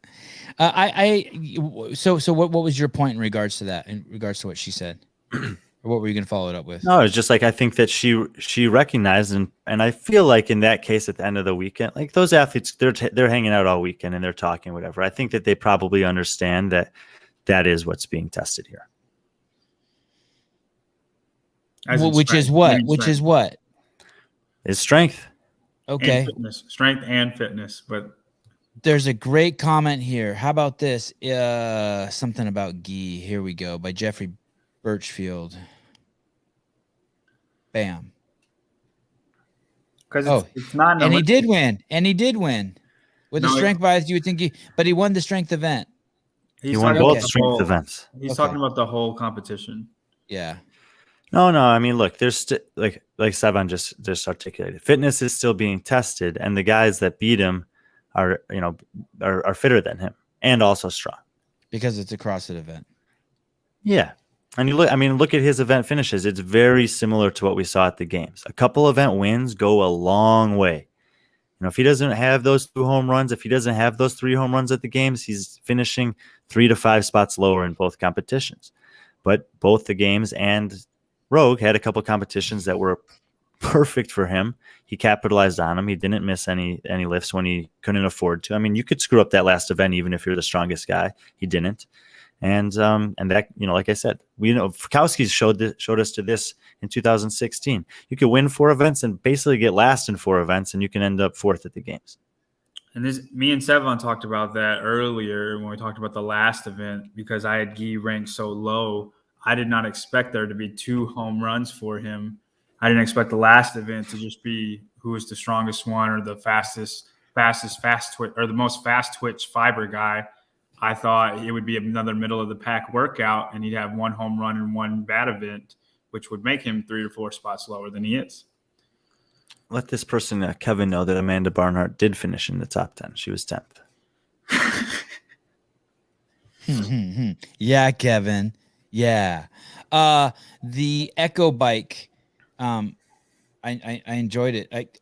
So what was your point in regards to that? In regards to what she said, or what were you going to follow it up with? No, it's just like I think that she recognized and I feel like in that case at the end of the weekend, like those athletes, they're hanging out all weekend and they're talking whatever. I think that they probably understand that is what's being tested here. Which is what? Is strength. Okay. Strength and fitness. But there's a great comment here. How about this? Something about gi. Here we go. By Jeffrey Birchfield. Bam. Because it's not. And he did win. With the strength bias, you would think but he won the strength event. He won both strength events. He's talking about the whole competition. Yeah. No. I mean, look, there's like Sevan just articulated. Fitness is still being tested, and the guys that beat him are fitter than him and also strong because it's a CrossFit event. Yeah, and look at his event finishes. It's very similar to what we saw at the games. A couple event wins go a long way. If he doesn't have those 2 home runs, if he doesn't have those 3 home runs at the games, he's finishing 3 to 5 spots lower in both competitions. But both the games and Rogue had a couple competitions that were perfect for him. He capitalized on them. He didn't miss any lifts when he couldn't afford to. I mean, you could screw up that last event even if you're the strongest guy. He didn't. And that, like I said, Fikowski showed us to this in 2016. You could win 4 events and basically get last in 4 events, and you can end up 4th at the games. And me and Sevan talked about that earlier when we talked about the last event, because I had Guy ranked so low. I did not expect there to be 2 home runs for him. I didn't expect the last event to just be who was the strongest one or the fast twitch or the most fast twitch fiber guy. I thought it would be another middle of the pack workout and he'd have 1 home run and 1 bad event, which would make him 3 or 4 spots lower than he is. Let this person, Kevin, know that Amanda Barnhart did finish in the top 10. She was 10th. Yeah, Kevin. Yeah. The Echo bike, I enjoyed it.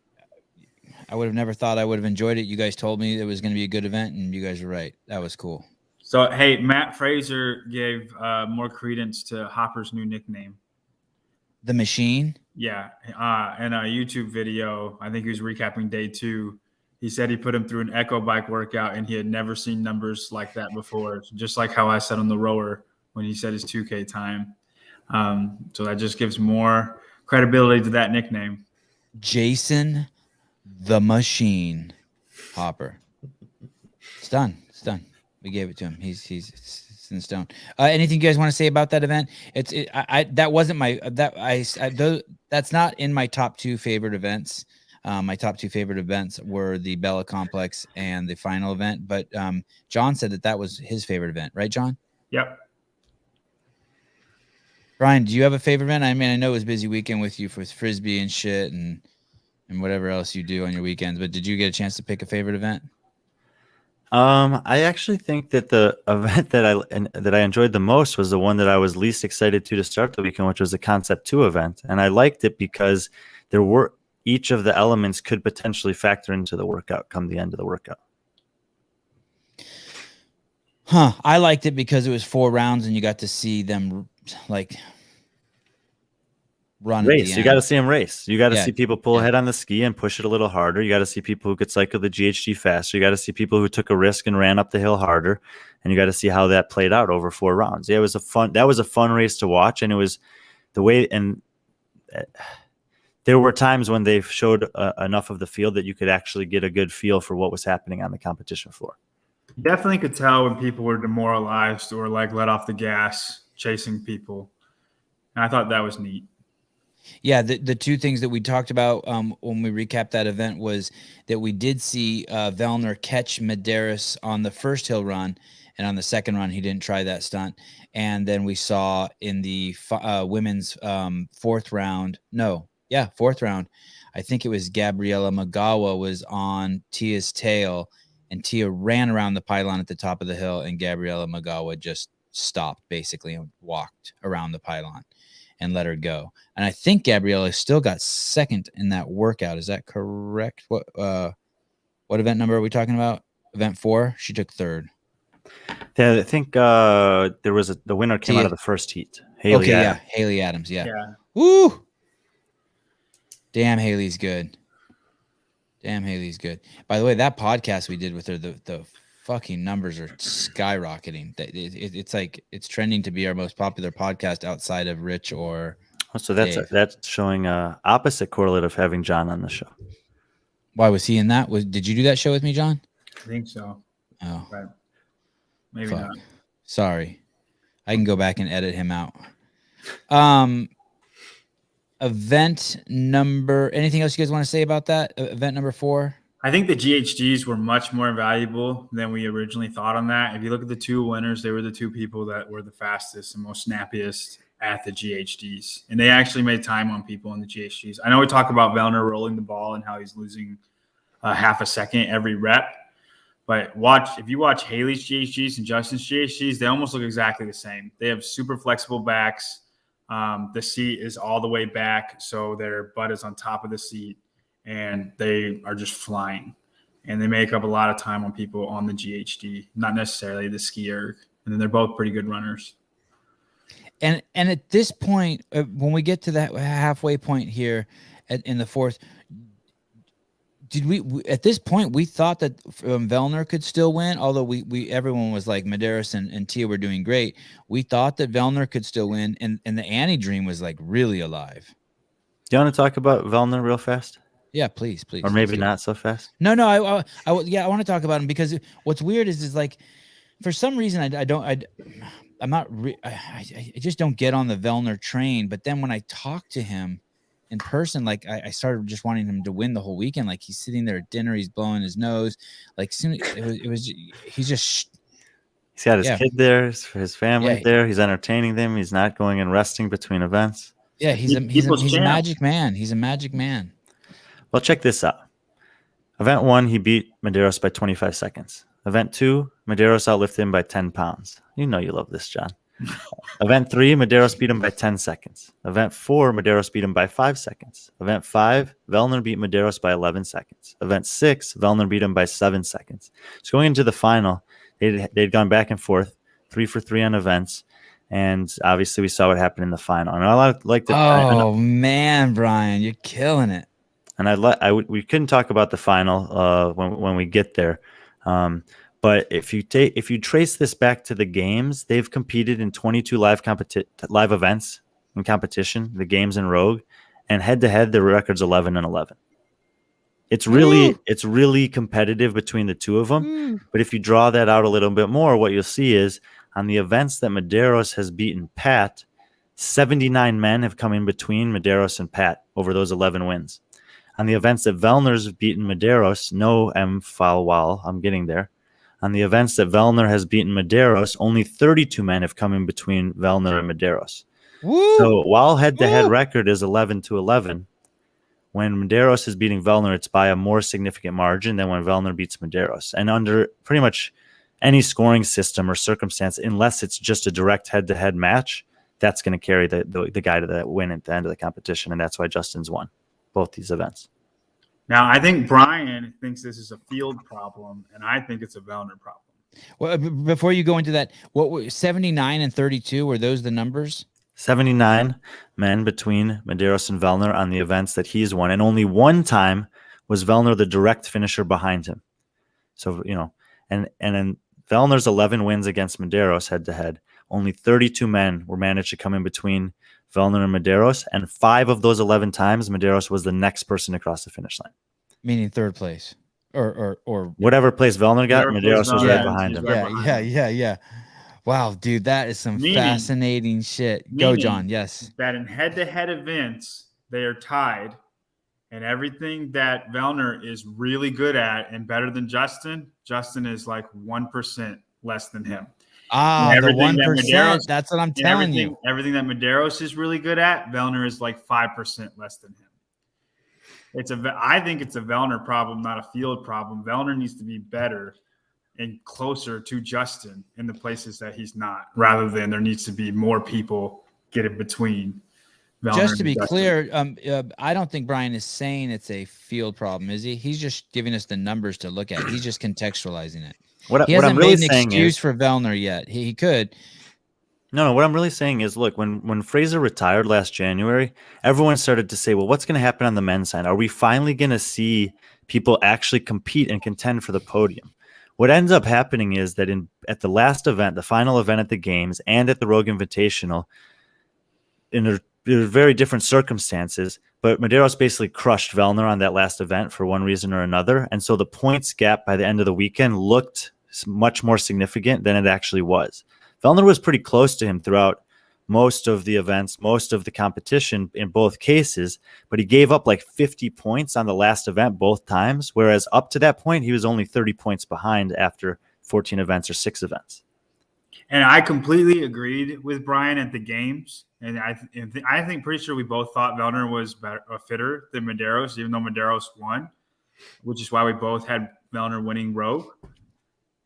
I would have never thought I would have enjoyed it. You guys told me it was going to be a good event, and you guys were right. That was cool. So, hey, Matt Fraser gave more credence to Hopper's new nickname. The Machine? Yeah. In a YouTube video, I think he was recapping day 2. He said he put him through an Echo bike workout, and he had never seen numbers like that before, just like how I said on the rower when he said his 2K time. So that just gives more credibility to that nickname. Jason the Machine Hopper. It's done. We gave it to him. It's in stone. Anything you guys want to say about that event? That wasn't that's not in my top 2 favorite events. My top 2 favorite events were the Bella Complex and the final event. But John said that was his favorite event, right, John? Yep. Brian, do you have a favorite event? I mean, I know it was a busy weekend with you for Frisbee and shit and whatever else you do on your weekends, but did you get a chance to pick a favorite event? I actually think that the event that I enjoyed the most was the one that I was least excited to start the weekend, which was the Concept 2 event. And I liked it because each of the elements could potentially factor into the workout come the end of the workout. I liked it because it was 4 rounds and you got to see them like run. Race. At the You got to end. see them race. You got to Yeah. see people pull Yeah. ahead on the ski and push it a little harder. You got to see people who could cycle the GHG faster. You got to see people who took a risk and ran up the hill harder. And you got to see how that played out over 4 rounds. Yeah, that was a fun race to watch. And it was the way, and there were times when they showed enough of the field that you could actually get a good feel for what was happening on the competition floor. You definitely could tell when people were demoralized or like let off the gas chasing people. And I thought that was neat. Yeah, the two things that we talked about when we recapped that event was that we did see Vellner catch Medeiros on the first hill run, and on the second run he didn't try that stunt. And then we saw in the women's fourth round, I think it was Gabriella Magawa was on Tia's tail, and Tia ran around the pylon at the top of the hill, and Gabriella Magawa just stopped basically and walked around the pylon and let her go. And I think Gabriella still got second in that workout. Is that correct? What event number are we talking about? Event 4? She took third. Yeah, I think the winner came out of the first heat. Haley Adams. Yeah. Haley Adams, yeah. Yeah. Woo! Damn, Haley's good. By the way, that podcast we did with her, the fucking numbers are skyrocketing. It's like it's trending to be our most popular podcast outside of Rich or So Dave. that's showing opposite correlate of having John on the show. Why was he in that? Did you do that show with me, John? I think so. Oh, But maybe fuck. not. Sorry. I can go back and edit him out. Event number, anything else you guys want to say about that? Event number 4? I think the GHGs were much more valuable than we originally thought on that. If you look at the two winners, they were the two people that were the fastest and most snappiest at the GHGs. And they actually made time on people in the GHGs. I know we talk about Vellner rolling the ball and how he's losing half a second every rep. But if you watch Haley's GHGs and Justin's GHGs, they almost look exactly the same. They have super flexible backs. The seat is all the way back, so their butt is on top of the seat, and they are just flying. And they make up a lot of time on people on the GHD, not necessarily the ski erg. And then they're both pretty good runners. And at this point, when we get to that halfway point here in the 4th, did we at this point we thought that Vellner could still win, although we everyone was like Medeiros and Tia were doing great. We thought that Vellner could still win, and the Annie dream was like really alive. Do you want to talk about Vellner real fast? Yeah, please. Or maybe not so fast? No, I want to talk about him because what's weird is like for some reason I just don't get on the Vellner train. But then when I talk to him in person, like I started just wanting him to win the whole weekend. Like he's sitting there at dinner, he's blowing his nose. Like soon he's got his kid there, his family there. He's entertaining them. He's not going and resting between events. Yeah, he's a magic man. He's a magic man. Well, check this out. Event 1, he beat Medeiros by 25 seconds. Event 2, Medeiros outlifted him by 10 pounds. You know you love this, John. Event 3, Medeiros beat him by 10 seconds. Event 4, Medeiros beat him by 5 seconds. Event 5, Vellner beat Medeiros by 11 seconds. Event 6, Vellner beat him by 7 seconds. So going into the final, they'd gone back and forth, 3 for 3 on events. And obviously we saw what happened in the final. And I like to. Oh, man, Brian, you're killing it. And we couldn't talk about the final when we get there. But if you trace this back to the games, they've competed in 22 live events in competition, the games in Rogue, and head to head, the record's 11-11. It's really competitive between the two of them. But if you draw that out a little bit more, what you'll see is on the events that Medeiros has beaten Pat, 79 men have come in between Medeiros and Pat over those 11 wins. On the events that Vellner's beaten Medeiros, no M Falwal, I'm getting there. On the events that Vellner has beaten Medeiros, only 32 men have come in between Vellner and Medeiros. Woo! So while head-to-head record is 11-11, when Medeiros is beating Vellner, it's by a more significant margin than when Vellner beats Medeiros. And under pretty much any scoring system or circumstance, unless it's just a direct head-to-head match, that's going to carry the guy to that win at the end of the competition, and that's why Justin's won both these events. Now, I think Brian thinks this is a field problem, and I think it's a Vellner problem. Well, before you go into that, what were 79 and 32? Were those the numbers? 79 men between Medeiros and Vellner on the events that he's won. And only one time was Vellner the direct finisher behind him. So, and in Vellner's 11 wins against Medeiros head-to-head, only 32 men were managed to come in between Vellner and Medeiros, and 5 of those 11 times, Medeiros was the next person across the finish line. Meaning third place. Or whatever place Vellner got, Medeiros was right behind him. Yeah. Wow, dude, that is some fascinating shit. Go, John. Yes. That in head-to-head events, they are tied, and everything that Vellner is really good at and better than Justin is like 1% less than him. The 1%. That's what I'm telling you. Everything that Medeiros is really good at, Vellner is like 5% less than him. I think it's a Vellner problem, not a field problem. Vellner needs to be better and closer to Justin in the places that he's not, rather than there needs to be more people get in between Vellner. Just to be clear, I don't think Brian is saying it's a field problem, is he? He's just giving us the numbers to look at. He's just contextualizing it. He hasn't made an excuse for Vellner yet. He could. No, what I'm really saying is, look, when Fraser retired last January, everyone started to say, well, what's going to happen on the men's side? Are we finally going to see people actually compete and contend for the podium? What ends up happening is that at the last event, the final event at the Games and at the Rogue Invitational, in very different circumstances, but Medeiros basically crushed Vellner on that last event for one reason or another. And so the points gap by the end of the weekend looked much more significant than it actually was. Vellner was pretty close to him throughout most of the events, most of the competition in both cases, but he gave up like 50 points on the last event both times, whereas up to that point, he was only 30 points behind after 14 events or 6 events. And I completely agreed with Brian at the Games. And I think pretty sure we both thought Vellner was a fitter than Medeiros, even though Medeiros won, which is why we both had Vellner winning Rogue.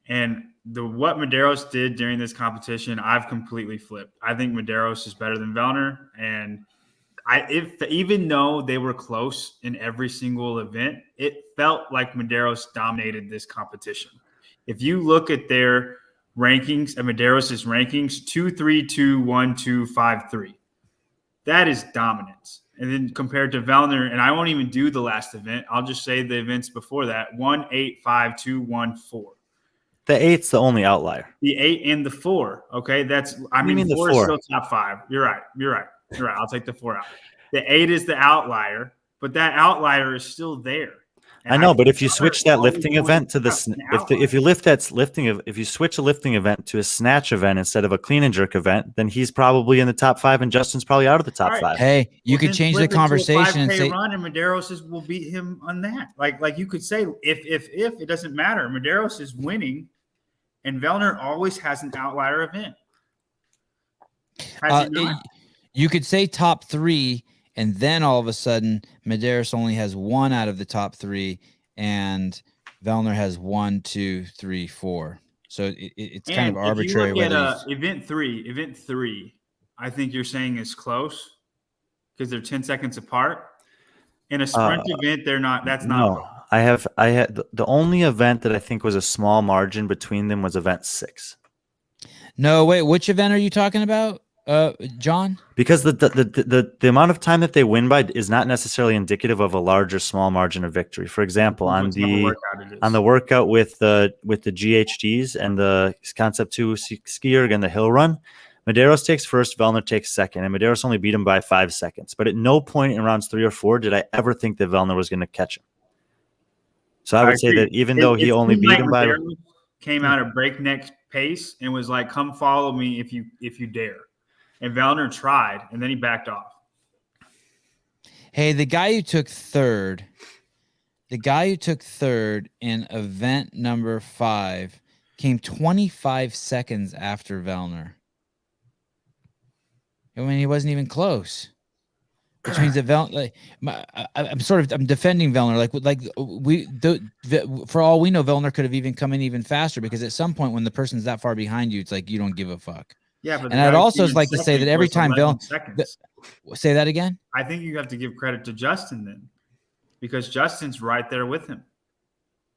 And what Medeiros did during this competition, I've completely flipped. I think Medeiros is better than Vellner, and even though they were close in every single event, it felt like Medeiros dominated this competition. If you look at their rankings, at Medeiros' rankings, 2, 3, 2, 1, 2, 5, 3. That is dominance. And then compared to Vellner, and I won't even do the last event, I'll just say the events before that: 1, 8, 5, 2, 1, 4. The 8's the only outlier. The 8 and the 4. Okay, I mean 4 is still top 5. You're right. I'll take the 4 out. The 8 is the outlier, but that outlier is still there. And I know, but if you switch that lifting event to if you switch a lifting event to a snatch event instead of a clean and jerk event, then he's probably in the top 5 and Justin's probably out of the top 5. Hey, you could change the conversation and say run, and Medeiros will beat him on that. Like you could say if it doesn't matter, Medeiros is winning, and Vellner always has an outlier event. You could say top 3. And then all of a sudden, Medeiros only has 1 out of the top 3, and Vellner has 1, 2, 3, 4. So it's kind of arbitrary. If you look at event three, I think you're saying is close because they're 10 seconds apart. In a sprint event, they're not. That's not. No, I had the only event that I think was a small margin between them was event 6. No, wait, which event are you talking about? John? Because the amount of time that they win by is not necessarily indicative of a large or small margin of victory. For example, on the workout with the GHDs and the Concept 2 skier and the hill run, Medeiros takes first, Vellner takes second, and Medeiros only beat him by 5 seconds. But at no point in rounds 3 or 4 did I ever think that Vellner was going to catch him. So I would say that even though he only beat him by came out at breakneck pace and was like, "Come follow me if you dare." And Vellner tried, and then he backed off. Hey, the guy who took third in event number 5 came 25 seconds after Vellner. I mean, he wasn't even close. Which means that Vellner, I'm defending Vellner. For all we know, Vellner could have even come in even faster, because at some point when the person's that far behind you, it's like you don't give a fuck. Yeah, but and I'd also like to say that every time say that again. I think you have to give credit to Justin then, because Justin's right there with him.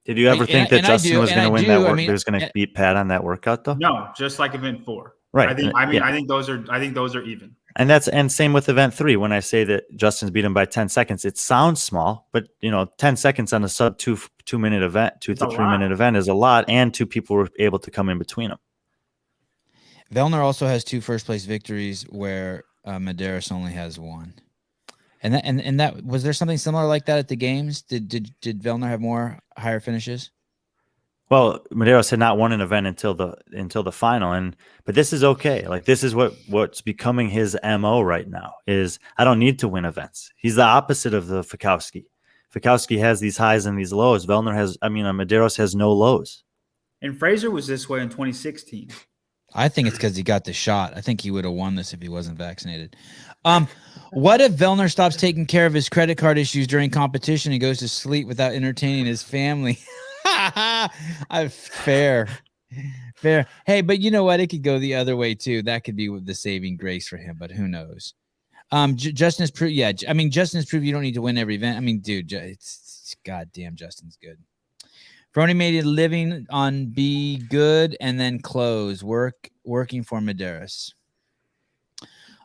Did you ever think that Justin was going to win that work? He was going to beat Pat on that workout, though. No, just like event 4. Right. I think those are even. And same with event 3. When I say that Justin's beat him by 10 seconds, it sounds small, but 10 seconds on a sub 2-minute event, 2 to 3 minute event is a lot, and 2 people were able to come in between them. Vellner also has 2 first place victories where Medeiros only has 1. And that was there something similar like that at the games? Did Vellner have more higher finishes? Well, Medeiros had not won an event until the final, but this is okay. Like, this is what's becoming his MO right now. Is I don't need to win events. He's the opposite of the Fikowski. Fikowski has these highs and these lows. Medeiros has no lows. And Fraser was this way in 2016. I think it's because he got the shot. I think he would have won this if he wasn't vaccinated. What if Vellner stops taking care of his credit card issues during competition and goes to sleep without entertaining his family? Fair. Hey, but you know what? It could go the other way too. That could be the saving grace for him, but who knows? Justin has proved. Yeah, Justin has proved you don't need to win every event. Dude, it's goddamn Justin's good. Frony made a living on be good and then close working for Medeiros.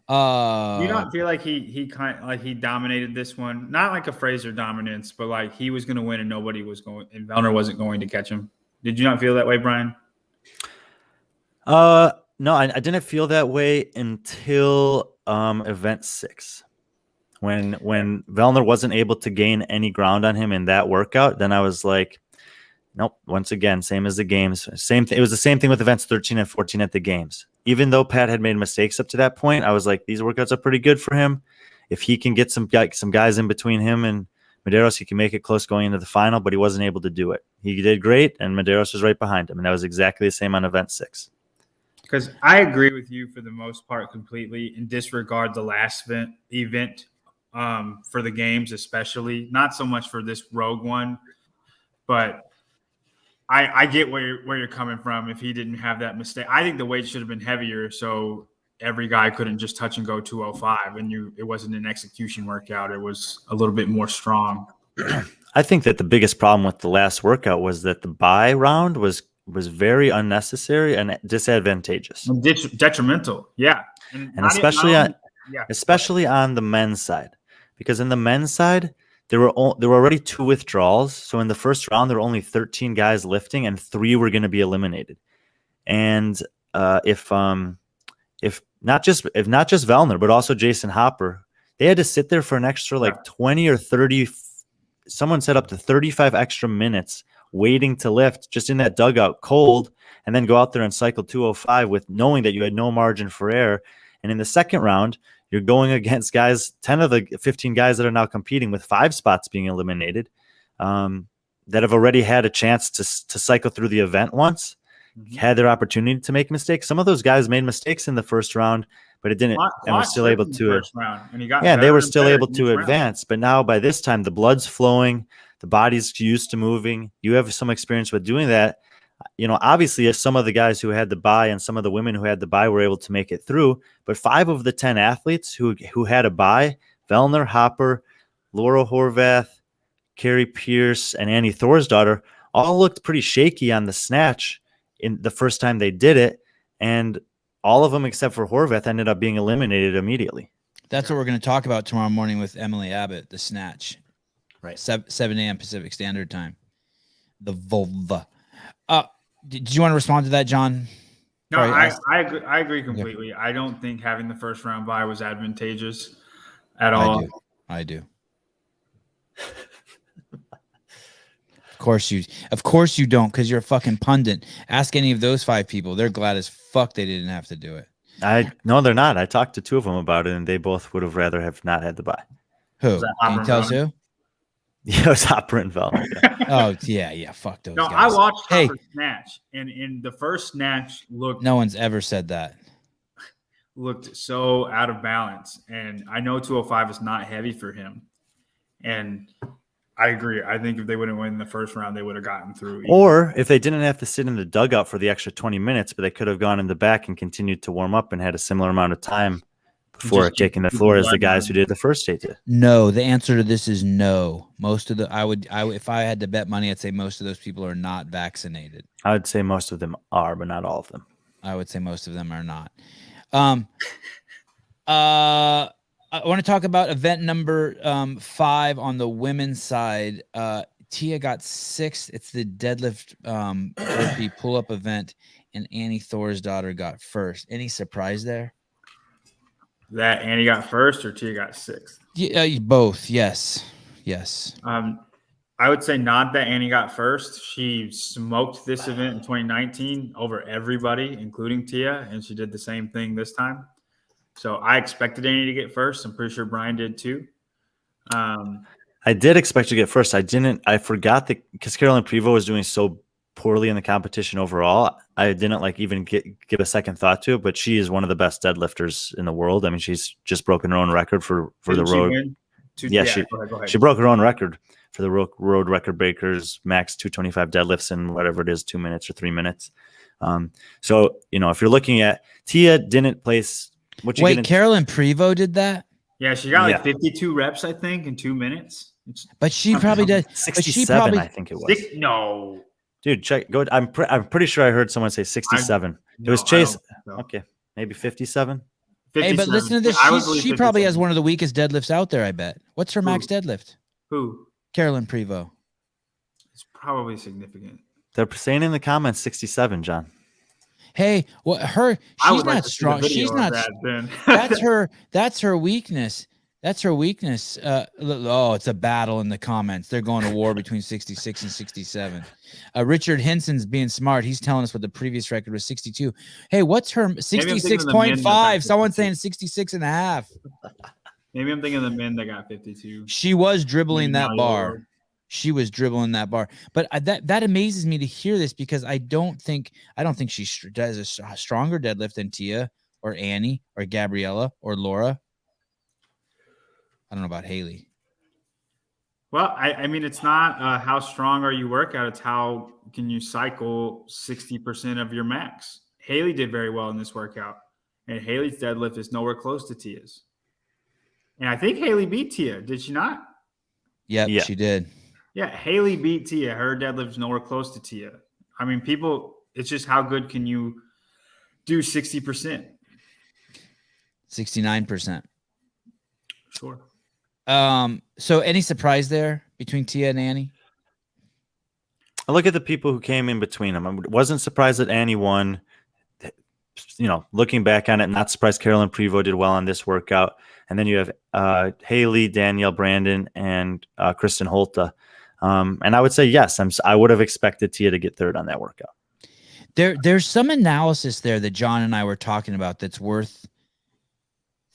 You don't feel like he kind of like he dominated this one, not like a Fraser dominance, but like he was going to win and nobody was going, and Vellner wasn't going to catch him. Did you not feel that way, Brian? No, I didn't feel that way until event 6, when Vellner wasn't able to gain any ground on him in that workout. Then I was like, nope. Once again, same as the games. Same thing. It was the same thing with events 13 and 14 at the games. Even though Pat had made mistakes up to that point, I was like, these workouts are pretty good for him. If he can get some guys in between him and Medeiros, he can make it close going into the final, but he wasn't able to do it. He did great, and Medeiros was right behind him, and that was exactly the same on event 6. Because I agree with you for the most part completely, and disregard the last event for the games, especially. Not so much for this rogue one, but I get where you're coming from. If he didn't have that mistake, I think the weight should have been heavier, so every guy couldn't just touch and go 205, and it wasn't an execution workout. It was a little bit more strong. I think that the biggest problem with the last workout was that the bye round was very unnecessary and disadvantageous, detrimental. Yeah, and especially on the men's side, because in the men's side, there were already 2 withdrawals. So in the first round, there were only 13 guys lifting, and 3 were going to be eliminated. And if not just Vellner, but also Jason Hopper, they had to sit there for an extra 20 or 30. Someone said up to 35 extra minutes waiting to lift just in that dugout cold, and then go out there and cycle 205 with knowing that you had no margin for error. And in the second round, you're going against guys, 10 of the 15 guys that are now competing, with 5 spots being eliminated, that have already had a chance to cycle through the event once, had their opportunity to make mistakes. Some of those guys made mistakes in the first round, but it didn't, and was still able to. They were still able to advance. But now by this time, the blood's flowing, the body's used to moving. You have some experience with doing that. Obviously, if some of the guys who had the bye and some of the women who had the bye were able to make it through, but 5 of the 10 athletes who had a bye, Vellner, Hopper, Laura Horvath, Carrie Pierce, and Annie Thorsdottir, all looked pretty shaky on the snatch in the first time they did it, and all of them except for Horvath ended up being eliminated immediately. That's what we're going to talk about tomorrow morning with Emily Abbott, the snatch. Right. 7 a.m. Pacific Standard Time. The vulva. Did you want to respond to that, John? No, I agree completely. I don't think having the first round bye was advantageous at all. I do. Of course you don't, because you're a fucking pundit. Ask any of those 5 people. They're glad as fuck they didn't have to do it. No, they're not. I talked to 2 of them about it, and they both would have rather have not had the bye. Who? Can you tell us who? Yeah, it was Hopper and Vellner. Oh, yeah. Fuck those guys. I watched Hopper's snatch, and in the first snatch no one's ever said that. Looked so out of balance. And I know 205 is not heavy for him. And I agree. I think if they wouldn't win the first round, they would have gotten through. Or if they didn't have to sit in the dugout for the extra 20 minutes, but they could have gone in the back and continued to warm up and had a similar amount of time before taking the floor as the guys who did the first state did. No, the answer to this is no. Most of I would if I had to bet money, I'd say most of those people are not vaccinated. I would say most of them are, but not all of them. I would say most of them are not. I want to talk about event number 5 on the women's side. Tia got 6th. It's the deadlift burpee pull-up event, and Annie Thor's daughter got 1st. Any surprise there? That Annie got 1st or Tia got 6th? Yeah, both. Yes. I would say not that Annie got 1st. She smoked this event in 2019 over everybody, including Tia, and she did the same thing this time. So I expected Annie to get 1st. I'm pretty sure Brian did too. I did expect to get 1st. I forgot that because Carolyn Prevost was doing so poorly in the competition overall. I didn't even give a second thought to it, but she is one of the best deadlifters in the world. I mean, she's just broken her own record for the road. Go ahead. She broke her own record for the road record breakers, max 225 deadlifts in whatever it is, 2 minutes or 3 minutes. So, if you're looking at Tia didn't place. Carolyn Prevost did that? Yeah, she got 52 reps, I think, in 2 minutes. But she probably did 67, I think it was. No. Dude, check. Go. I'm pretty sure I heard someone say 67. It was Chase. Okay, maybe 57. Hey, but listen to this. She probably has one of the weakest deadlifts out there, I bet. What's her max deadlift? Who? Carolyn Prevost. It's probably significant. They're saying in the comments 67, John. Hey, she's not strong. She's not. That's her weakness. That's her weakness. It's a battle in the comments. They're going to war between 66 and 67. Richard Henson's being smart. He's telling us what the previous record was, 62. Hey, what's her 66.5? Someone's saying 66 and a half. Maybe I'm thinking of the men that got 52. She was dribbling that bar. She was dribbling that bar. But that amazes me to hear this because I don't think she does a stronger deadlift than Tia or Annie or Gabriella or Laura. I don't know about Haley. Well, I mean, it's not how strong are you workout. It's how can you cycle 60% of your max. Haley did very well in this workout, and Haley's deadlift is nowhere close to Tia's. And I think Haley beat Tia. Did she not? Yep, yeah, she did. Yeah, Haley beat Tia. Her deadlift is nowhere close to Tia. I mean, it's just how good can you do 60%? 69%. Sure. So any surprise there between Tia and Annie? I look at the people who came in between them. I wasn't surprised that Annie won. Looking back on it, not surprised Carolyn Prevost did well on this workout. And then you have Haley, Danielle Brandon, and Kristen Holta. And I would say, yes, I would have expected Tia to get 3rd on that workout. There's some analysis there that John and I were talking about that's worth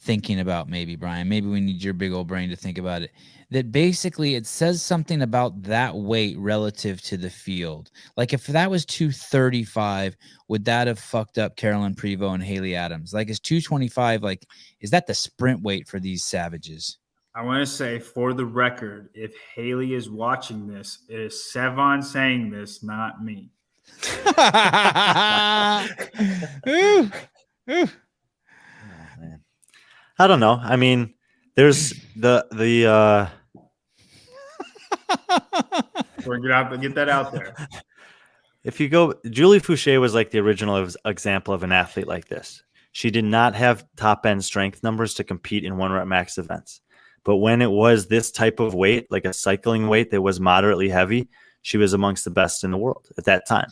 thinking about, maybe, Brian. Maybe we need your big old brain to think about it. That basically it says something about that weight relative to the field. Like if that was 235, would that have fucked up Carolyn Prevost and Haley Adams? Like is 225, is that the sprint weight for these savages? I want to say, for the record, if Haley is watching this, it is Sevan saying this, not me. Ooh. Man. I don't know. I mean, there's the get that out there. If you go, Julie Fouché was like the original example of an athlete like this. She did not have top end strength numbers to compete in 1 rep max events. But when it was this type of weight, like a cycling weight that was moderately heavy, she was amongst the best in the world at that time.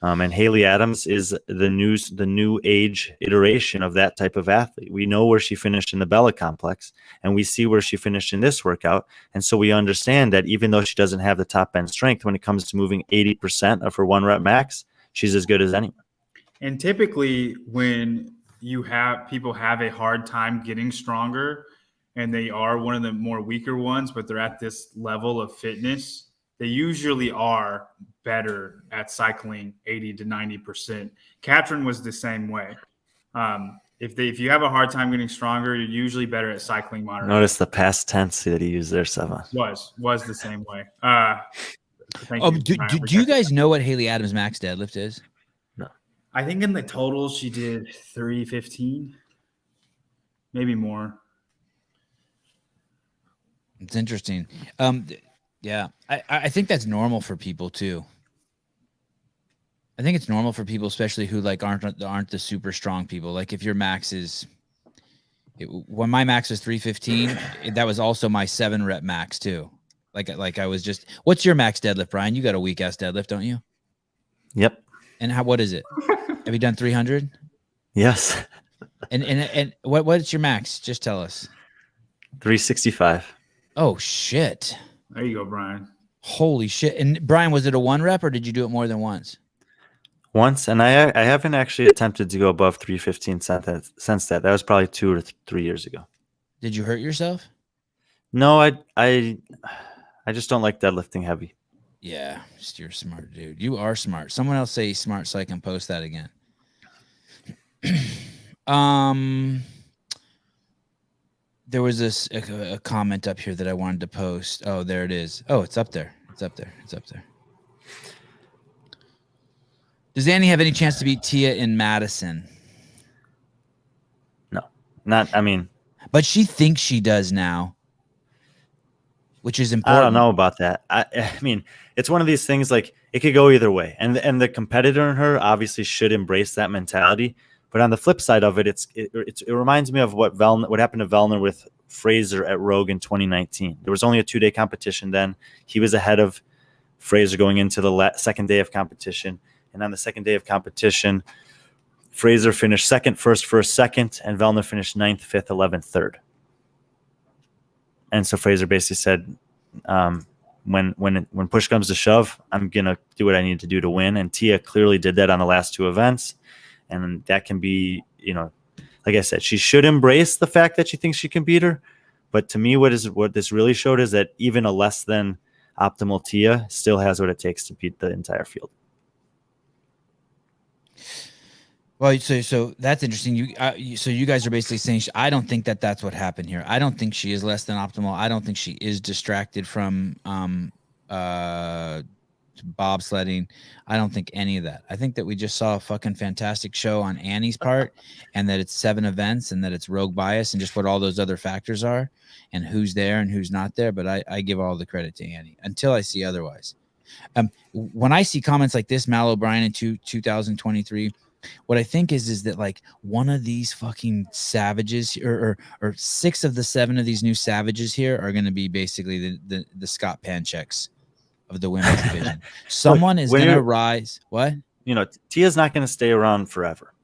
And Haley Adams is the new age iteration of that type of athlete. We know where she finished in the Bella Complex, and we see where she finished in this workout. And so we understand that even though she doesn't have the top end strength, when it comes to moving 80% of her 1 rep max, she's as good as anyone. And typically when people have a hard time getting stronger and they are one of the more weaker ones, but they're at this level of fitness, they usually are better at cycling 80 to 90%. Katrin was the same way. If you have a hard time getting stronger, you're usually better at cycling moderately. Notice the past tense that he used there, Sevan. Was the same way. Do you guys know what Haley Adams' max deadlift is? No. I think in the total she did 315, maybe more. It's interesting. Yeah, I think that's normal for people too. I think it's normal for people, especially who aren't the super strong people. Like if your max is When my max was 315, that was also my 7-rep max too. Like I was just. What's your max deadlift, Brian? You got a weak ass deadlift, don't you? Yep. And what is it? Have you done 300? Yes. And what's your max? Just tell us. 365. Oh shit! There you go, Brian. Holy shit! And Brian, was it a 1 rep or did you do it more than once? Once, and I haven't actually attempted to go above 315 since that. That was probably 2 or 3 years ago. Did you hurt yourself? No, I just don't like deadlifting heavy. Yeah, you're smart, dude. You are smart. Someone else say smart so I can post that again. There was a comment up here that I wanted to post. Oh, there it is. Oh, it's up there. It's up there. Does Annie have any chance to beat Tia in Madison? No, not. I mean, but she thinks she does now, which is important. I don't know about that. I mean, it's one of these things. Like, it could go either way, and the competitor in her obviously should embrace that mentality. But on the flip side of it, it reminds me of what happened to Vellner with Fraser at Rogue in 2019. There was only a 2-day competition then. He was ahead of Fraser going into the second day of competition. And on the second day of competition, Fraser finished second, first, second, and Vellner finished 9th, 5th, 11th, 3rd. And so Fraser basically said, when push comes to shove, I'm going to do what I need to do to win. And Tia clearly did that on the last 2 events. And that can be, like I said, she should embrace the fact that she thinks she can beat her. But to me, what this really showed is that even a less than optimal Tia still has what it takes to beat the entire field. Well, so that's interesting. So you guys are basically saying I don't think that's what happened here. I don't think she is less than optimal. I don't think she is distracted from bobsledding. I don't think any of that. I think that we just saw a fucking fantastic show on Annie's part, and that it's 7 events, and that it's rogue bias, and just what all those other factors are, and who's there and who's not there. But I give all the credit to Annie until I see otherwise. When I see comments like this, Mal O'Brien in 2023, what I think is that like one of these fucking savages or 6 of the 7 of these new savages here are going to be basically the Scott Pancheks of the women's division. Someone is going to rise. What? Tia's not going to stay around forever.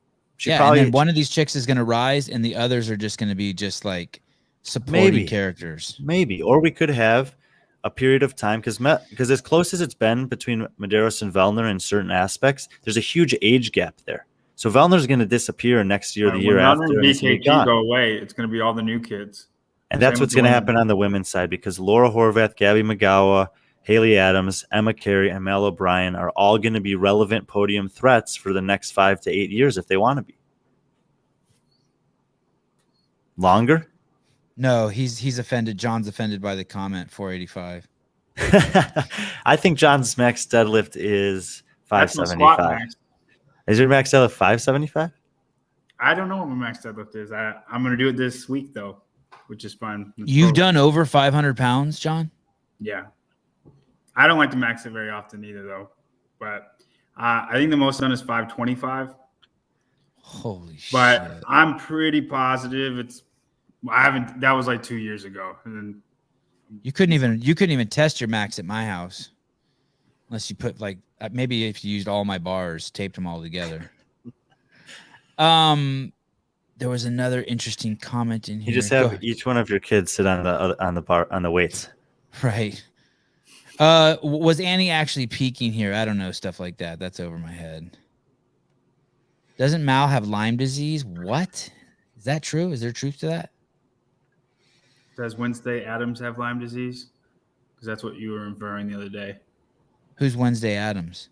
And then one of these chicks is going to rise, and the others are just going to be just like supporting characters. Maybe, or we could have a period of time because as close as it's been between Medeiros and Vellner in certain aspects, there's a huge age gap there. So Vellner's going to disappear next year, the year after. When BKG go away, it's going to be all the new kids. And that's what's going to happen on the women's side, because Laura Horvath, Gabby McGowan, Haley Adams, Emma Carey, and Mal O'Brien are all going to be relevant podium threats for the next 5 to 8 years if they want to be. Longer? No, he's offended. John's offended by the comment. 485. I think John's max deadlift is 575. Is your max deadlift 575? I don't know what my max deadlift is. I'm going to do it this week, though, which is fun. You've done over 500 pounds, John? Yeah. I don't like to max it very often either, though. But I think the most done is 525. Holy shit. But I'm pretty positive that was like 2 years ago. And then you couldn't even test your max at my house unless you put like maybe if you used all my bars, taped them all together. There was another interesting comment in here. You just have each one of your kids sit on the bar on the weights. Right. Was Annie actually peaking here? I don't know, stuff like that. That's over my head. Doesn't Mal have Lyme disease? What? Is that true? Is there truth to that? Does Wednesday Adams have Lyme disease? Because that's what you were inferring the other day. Who's Wednesday Adams?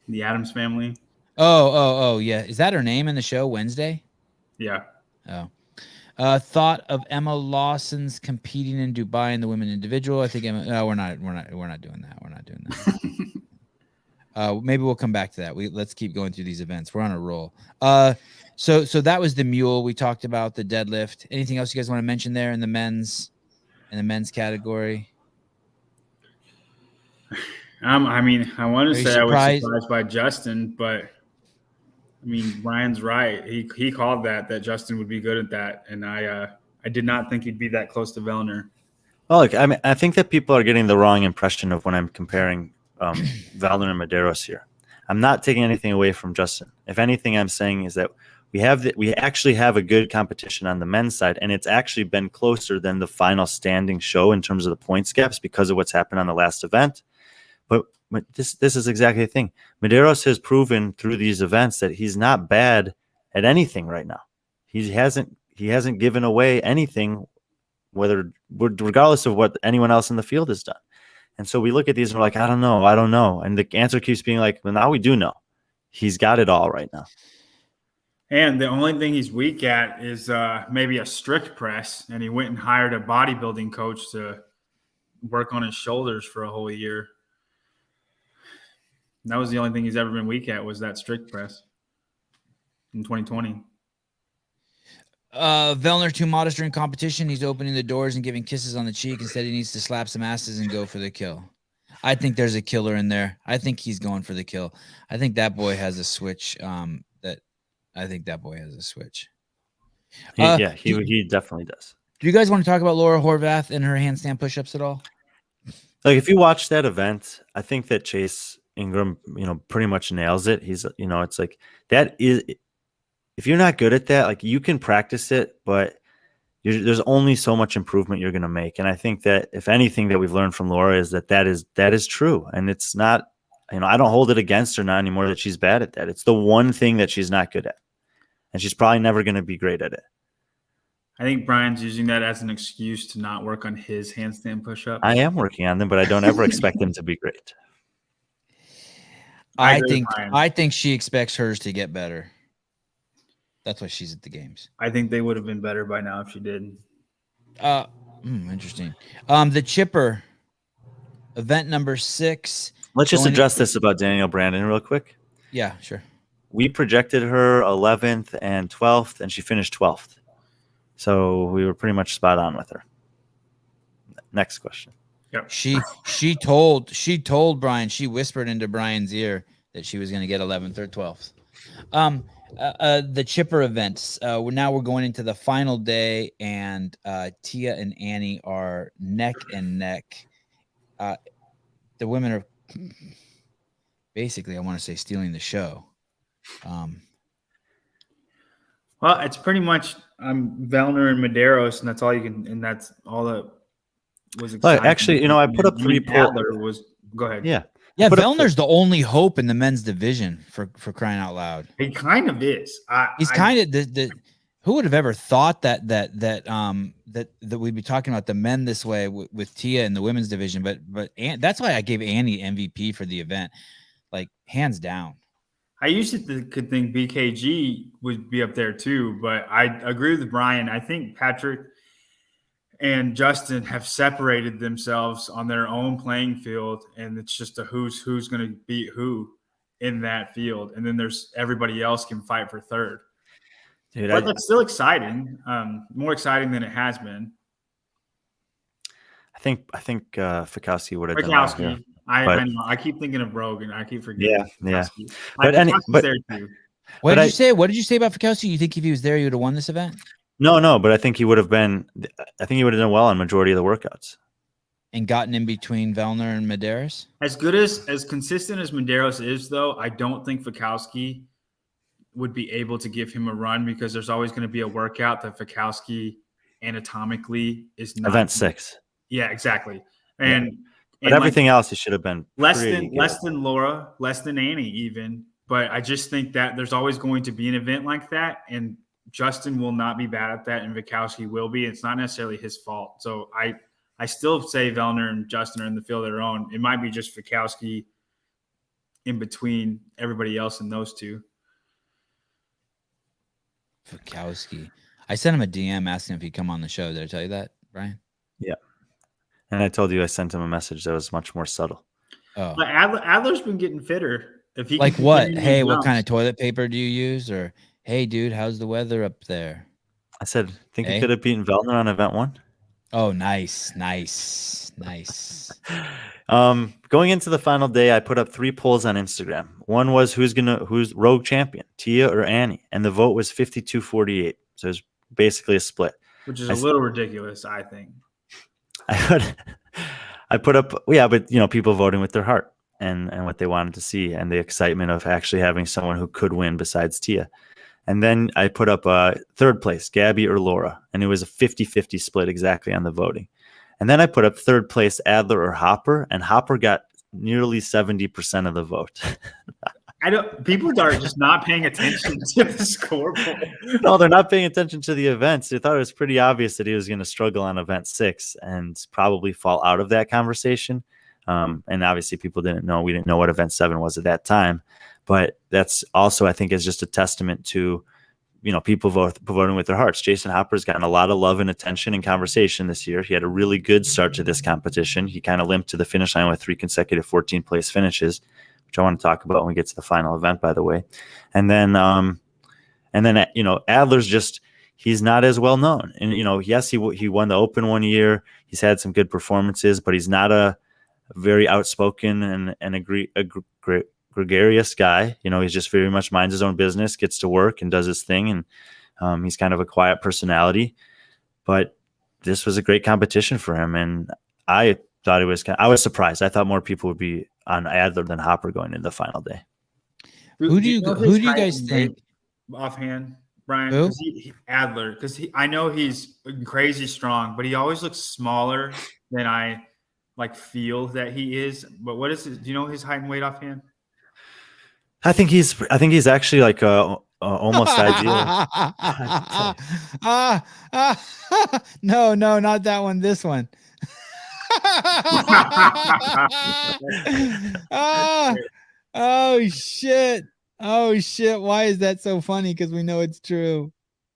The Adams family. Oh, yeah. Is that her name in the show, Wednesday? Yeah. Oh. Thought of Emma Lawson's competing in Dubai in the women individual. I think Emma. No, we're not doing that. We're not doing that. Maybe we'll come back to that. Let's keep going through these events. We're on a roll. So that was the mule. We talked about the deadlift. Anything else you guys want to mention there in the men's category? I mean, I want to say I was surprised by Justin, but I mean, Ryan's right. He called that Justin would be good at that, and I did not think he'd be that close to Vellner. Well, look, I mean, I think that people are getting the wrong impression of when I'm comparing Vellner and Medeiros here. I'm not taking anything away from Justin. If anything, I'm saying is that we actually have a good competition on the men's side, and it's actually been closer than the final standing show in terms of the points gaps because of what's happened on the last event. But this is exactly the thing. Medeiros has proven through these events that he's not bad at anything right now. He hasn't given away anything, regardless of what anyone else in the field has done. And so we look at these and we're like, I don't know. And the answer keeps being like, well, now we do know. He's got it all right now. And the only thing he's weak at is maybe a strict press. And he went and hired a bodybuilding coach to work on his shoulders for a whole year. And that was the only thing he's ever been weak at, was that strict press in 2020. Vellner too modest during competition. He's opening the doors and giving kisses on the cheek. Instead, he needs to slap some asses and go for the kill. I think there's a killer in there. I think he's going for the kill. I think that boy has a switch. He definitely does. Do you guys want to talk about Laura Horvath and her handstand push-ups at all? Like, if you watch that event, I think that Chase Ingram, pretty much nails it. He's, it's like that is. If you're not good at that, like, you can practice it, but there's only so much improvement you're going to make. And I think that if anything that we've learned from Laura is that is true. And it's not, I don't hold it against her now anymore that she's bad at that. It's the one thing that she's not good at. And she's probably never going to be great at it. I think Brian's using that as an excuse to not work on his handstand push-ups. I am working on them, but I don't ever expect them to be great. I think she expects hers to get better. That's why she's at the games. I think they would have been better by now if she did. Interesting. The chipper, event number 6. Let's just address this about Danielle Brandon real quick. Yeah, sure. We projected her 11th and 12th, and she finished 12th. So we were pretty much spot on with her. Next question. Yep. She told Brian, she whispered into Brian's ear that she was going to get 11th or 12th. The chipper events. We're going into the final day, and Tia and Annie are neck and neck. The women are basically, I want to say, stealing the show. Well, it's pretty much Vellner and Medeiros, and that's all you can. And that's all that was exciting. Actually, I put up 3 polls. Go ahead. Yeah. Yeah, Vellner's the only hope in the men's division for crying out loud. He kind of is. He's kind of the. Who would have ever thought that we'd be talking about the men this way with Tia in the women's division? But that's why I gave Annie MVP for the event, like, hands down. I used to could think BKG would be up there too, but I agree with Brian. I think Patrick and Justin have separated themselves on their own playing field, and it's just a who's going to beat who in that field, and then there's everybody else can fight for third. Dude, but that's still exciting, more exciting than it has been. I think Fikowski would have done that here. I know. I keep thinking of Rogan. I keep forgetting. Yeah. But there too. What did you say about Fikowski? You think if he was there, he would have won this event? No, but I think he would have done well on majority of the workouts. And gotten in between Vellner and Medeiros? As consistent as Medeiros is, though, I don't think Fikowski would be able to give him a run, because there's always going to be a workout that Fikowski anatomically is not. Event 6. Yeah, exactly. And everything else, he should have been less than Laura, less than Annie even. But I just think that there's always going to be an event like that, and Justin will not be bad at that, and Fikowski will be. It's not necessarily his fault. So I still say Vellner and Justin are in the field of their own. It might be just Fikowski in between everybody else in those two. Fikowski. I sent him a DM asking if he'd come on the show. Did I tell you that, Brian? Yeah. And I told you I sent him a message that was much more subtle. Oh. But Adler's been getting fitter. If he like what? Hey, what kind of toilet paper do you use? Or hey, dude, how's the weather up there? I said, think he could have beaten Vellner on event 1. Oh, nice. Going into the final day, I put up 3 polls on Instagram. One was who's rogue champion, Tia or Annie, and the vote was 52-48. So it was basically a split. Which is a little ridiculous, I think. I put up, but people voting with their heart and what they wanted to see and the excitement of actually having someone who could win besides Tia. And then I put up third place, Gabby or Laura, and it was a 50-50 split exactly on the voting. And then I put up third place, Adler or Hopper, and Hopper got nearly 70% of the vote. People are just not paying attention to the scoreboard. No, they're not paying attention to the events. They thought it was pretty obvious that he was going to struggle on event 6 and probably fall out of that conversation. And obviously people didn't know. We didn't know what event 7 was at that time. But that's also, I think, is just a testament to, people voting with their hearts. Jason Hopper's gotten a lot of love and attention and conversation this year. He had a really good start to this competition. He kind of limped to the finish line with 3 consecutive 14th place finishes, which I want to talk about when we get to the final event, by the way. And then Adler's just, he's not as well known. And, yes, he won the Open one year. He's had some good performances, but he's not a very outspoken and gregarious guy. He's just very much minds his own business, gets to work and does his thing. And he's kind of a quiet personality, but this was a great competition for him. And I thought I was surprised. I thought more people would be on Adler than Hopper going into the final day. Who do you guys think offhand, Brian? Who? Adler, because I know he's crazy strong, but he always looks smaller than I feel that he is. But what is it? Do you know his height and weight offhand? I think he's actually almost ideal. No, not that one. This one. Oh shit. Why is that so funny? Because we know it's true.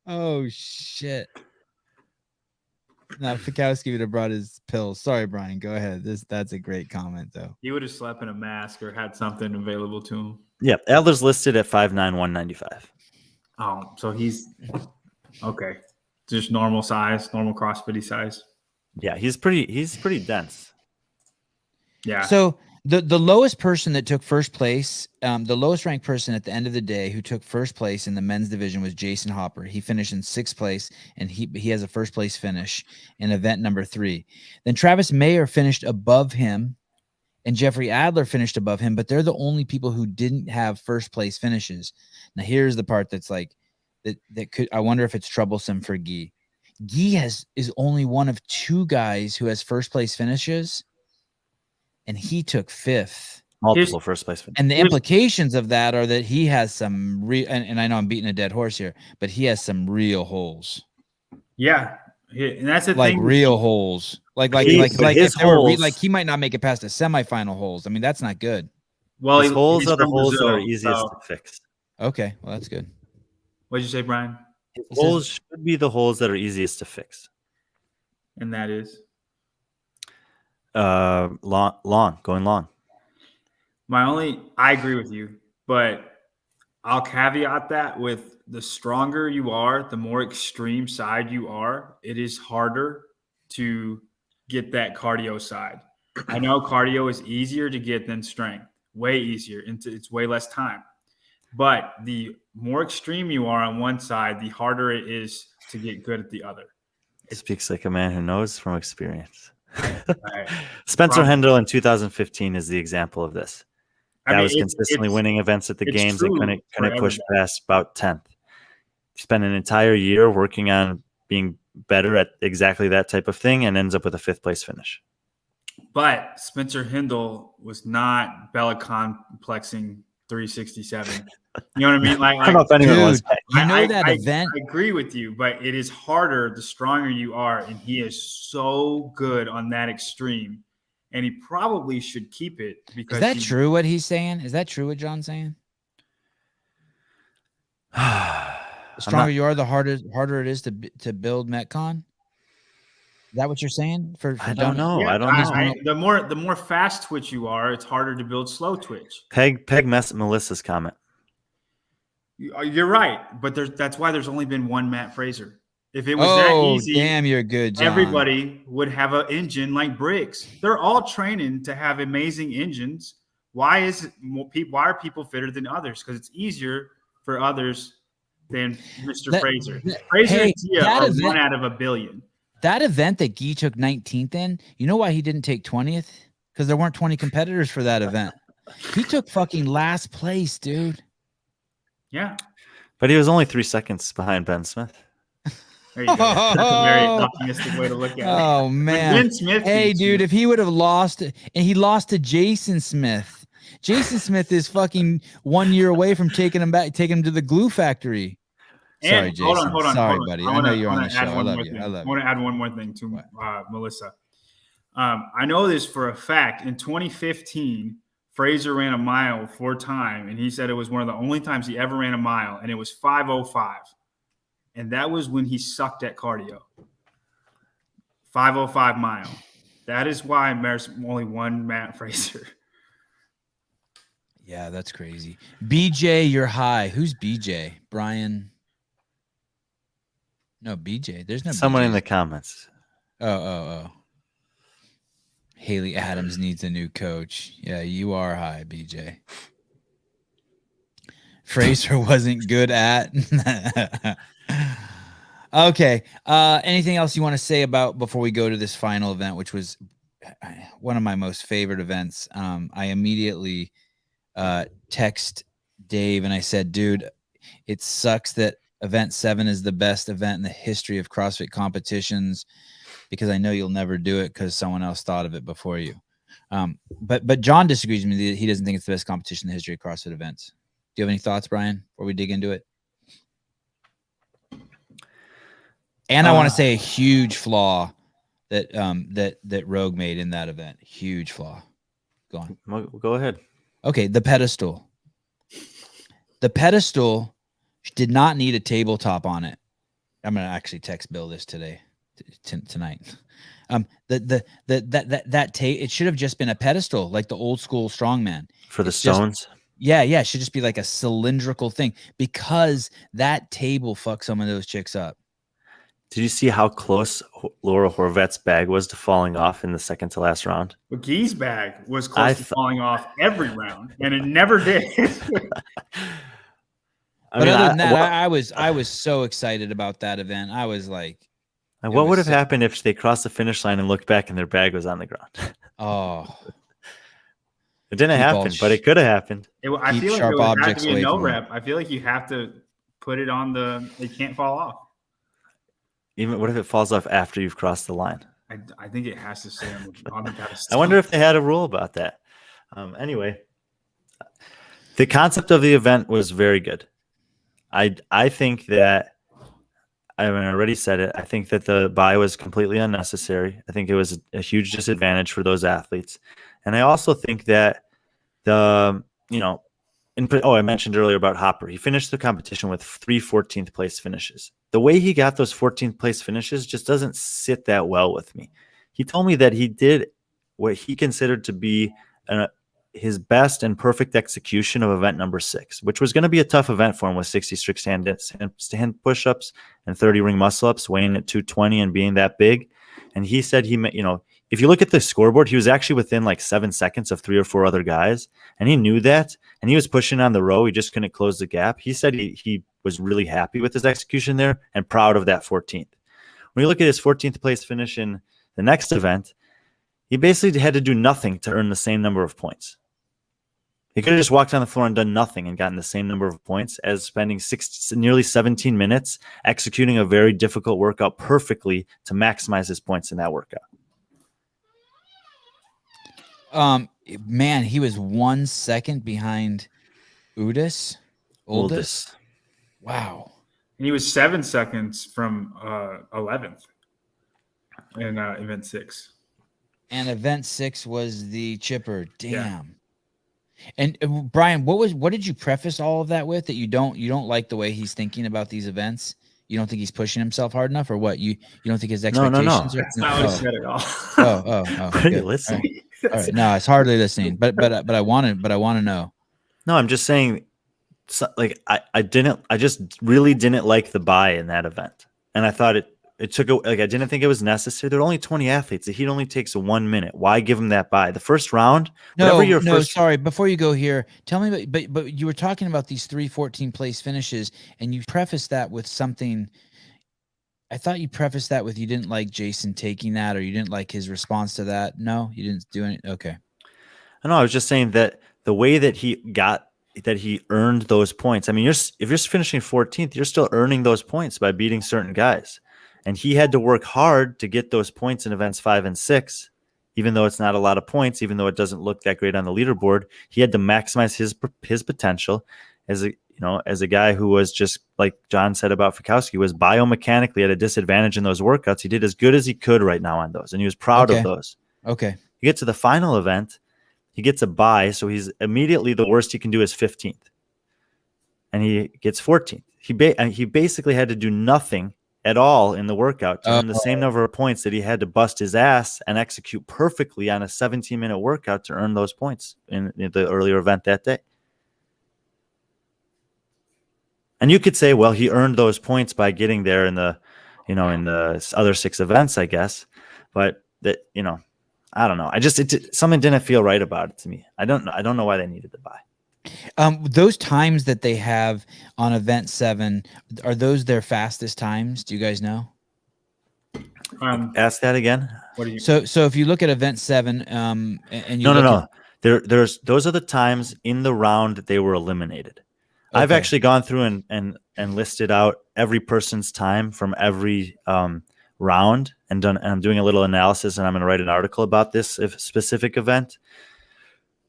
Oh shit. Now Fikowski would have brought his pills. Sorry, Brian. Go ahead. That's a great comment, though. He would have slept in a mask or had something available to him. Yeah, Adler's listed at 5'9", 195. Oh, so he's okay. Just normal size, normal CrossFit size. Yeah, he's pretty dense. Yeah. So the lowest person that took first place, the lowest ranked person at the end of the day who took first place in the men's division was Jason Hopper. He finished in 6th place, and he has a first place finish in event number 3. Then Travis Mayer finished above him, and Jeffrey Adler finished above him, but they're the only people who didn't have first place finishes. Now here's the part that's that could, I wonder if it's troublesome for Guy. Guy is only one of 2 guys who has first place finishes, and he took 5th. Multiple first place finishes. And the implications of that are that he has some and I know I'm beating a dead horse here, but he has some real holes. Yeah. And that's the like thing. Real holes. Like if they were he might not make it past the semifinal holes. I mean, that's not good. Well, his holes are the holes Brazil, that are easiest to fix. Okay, well that's good. What did you say, Brian? His holes should be the holes that are easiest to fix. And that is going long. I agree with you, but I'll caveat that with the stronger you are, the more extreme side you are, it is harder to get that cardio side. I know cardio is easier to get than strength, way easier. It's way less time. But the more extreme you are on one side, the harder it is to get good at the other. It speaks like a man who knows from experience. Right. Spencer Hendel in 2015 is the example of this. That was consistently winning events at the games and couldn't push past about 10th. Spent an entire year working on being better at exactly that type of thing and ends up with a 5th place finish. But Spencer Hendel was not Bella complexing 367. You know what I mean? I don't know if anyone was. Event. I agree with you, but it is harder the stronger you are, and he is so good on that extreme. And he probably should keep it because. Is that true? What he's saying? Is that true? What John's saying? The stronger you are, the harder it is to build Metcon. Is that what you're saying? I don't know. Yeah, I don't know. The more fast twitch you are, it's harder to build slow twitch. Peg Melissa's comment. You're right, but that's why there's only been one Matt Fraser. If it was that Oh, easy, damn, you're good, John. everybody would have an engine like Briggs. They're all training to have amazing engines. Why are people fitter than others? Because it's easier for others than Mr. Fraser. Fraser and Tia are 1 out of a billion. That event that Guy took 19th in, you know why he didn't take 20th? Because there weren't 20 competitors for that event. He took fucking last place, dude. Yeah. But he was only 3 seconds behind Ben Smith. There you go. That's a very optimistic way to look at it. Oh, man. Ben Smith, hey, dude, if he would have lost, and he lost to Jason Smith. Jason Smith is fucking 1 year away from taking him to the glue factory. Sorry, Jason. Hold on. Sorry, buddy. I know you're on the show. I love you. I want to add one more thing to Melissa. I know this for a fact. In 2015, Fraser ran a mile 4 times, and he said it was one of the only times he ever ran a mile, and it was 5:05. And that was when he sucked at cardio. 5:05 mile. That is why there's only one Matt Fraser. Yeah, that's crazy. BJ, you're high. Who's BJ? Brian? No, BJ. There's no Someone BJ. in the comments. Oh. Haley Adams needs a new coach. Yeah, you are high, BJ. Fraser wasn't good at. Okay. Anything else you want to say about before we go to this final event, which was one of my most favorite events? I immediately text Dave and I said, dude, it sucks that event 7 is the best event in the history of CrossFit competitions, because I know you'll never do it because someone else thought of it before you. But John disagrees with me. He doesn't think it's the best competition in the history of CrossFit events. Do you have any thoughts, Brian, before we dig into it? And I want to say a huge flaw that Rogue made in that event. Huge flaw. Go on. Go ahead. Okay, the pedestal. The pedestal did not need a tabletop on it. I'm gonna actually text Bill this tonight. It should have just been a pedestal, like the old school strongman for the stones. Yeah, it should just be like a cylindrical thing, because that table fucked some of those chicks up. Did you see how close Laura Horvat's bag was to falling off in the second to last round? Well, Guy's bag was close to falling off every round, and it never did. But other than that, I was so excited about that event. I was like, and what would have happened if they crossed the finish line and looked back and their bag was on the ground? Oh, it didn't happen, but it could have happened. I feel like it would have to be a no rep. I feel like you have to put it on it can't fall off. Even what if it falls off after you've crossed the line? I think it has to stay on the pedestal. I wonder if they had a rule about that. Anyway, the concept of the event was very good. I think that, I already said it, I think that the bye was completely unnecessary. I think it was a huge disadvantage for those athletes. And I also think that I mentioned earlier about Hopper. He finished the competition with 3 14th place finishes. The way he got those 14th place finishes just doesn't sit that well with me. He told me that he did what he considered to be his best and perfect execution of event number 6, which was going to be a tough event for him with 60 strict stand push-ups and 30 ring muscle-ups, weighing at 220 and being that big. And he said if you look at the scoreboard, he was actually within like 7 seconds of 3 or 4 other guys. And he knew that. And he was pushing on the row. He just couldn't close the gap. He said he was really happy with his execution there and proud of that 14th. When you look at his 14th place finish in the next event, he basically had to do nothing to earn the same number of points. He could have just walked on the floor and done nothing and gotten the same number of points as spending nearly 17 minutes executing a very difficult workout perfectly to maximize his points in that workout. Man, he was 1 second behind Oldest. Wow. And he was 7 seconds from 11th in event 6. And event 6 was the chipper. Damn. Yeah. And Brian, what did you preface all of that with? That you don't like the way he's thinking about these events? You don't think he's pushing himself hard enough, or what? You don't think his expectations are? That's not what I said at all. Are you listening? All right. No, it's hardly listening. But I want to know. No, I'm just saying. I just really didn't like the bye in that event. and I thought it took like I didn't think it was necessary. There were only 20 athletes. The heat only takes 1 minute. Why give them that bye? The first round, Sorry. Before you go here, tell me, but you were talking about these 3 14th place finishes, and you prefaced that with something. I thought you prefaced that with you didn't like Jason taking that, or you didn't like his response to that. No, you didn't do it. Okay. I was just saying that the way that he earned those points. I mean, if you're finishing 14th, you're still earning those points by beating certain guys. And he had to work hard to get those points in events 5 and 6, even though it's not a lot of points, even though it doesn't look that great on the leaderboard. He had to maximize his potential as a guy who was, just like John said about Fikowski, was biomechanically at a disadvantage in those workouts. He did as good as he could right now on those, and he was proud of those. Okay. You get to the final event, he gets a bye, so he's immediately the worst he can do is 15th, and he gets 14th. He basically had to do nothing at all in the workout to earn the same number of points that he had to bust his ass and execute perfectly on a 17-minute workout to earn those points in the earlier event that day. And you could say, well, he earned those points by getting there in the other 6 events, I guess. But that, I don't know. Something didn't feel right about it to me. I don't know why they needed the bye. Those times that they have on event 7, are those their fastest times? Do you guys know? Ask that again. What do you? So if you look at event 7, and you no. Those are the times in the round that they were eliminated. Okay. I've actually gone through and listed out every person's time from every round and I'm doing a little analysis, and I'm going to write an article about this specific event.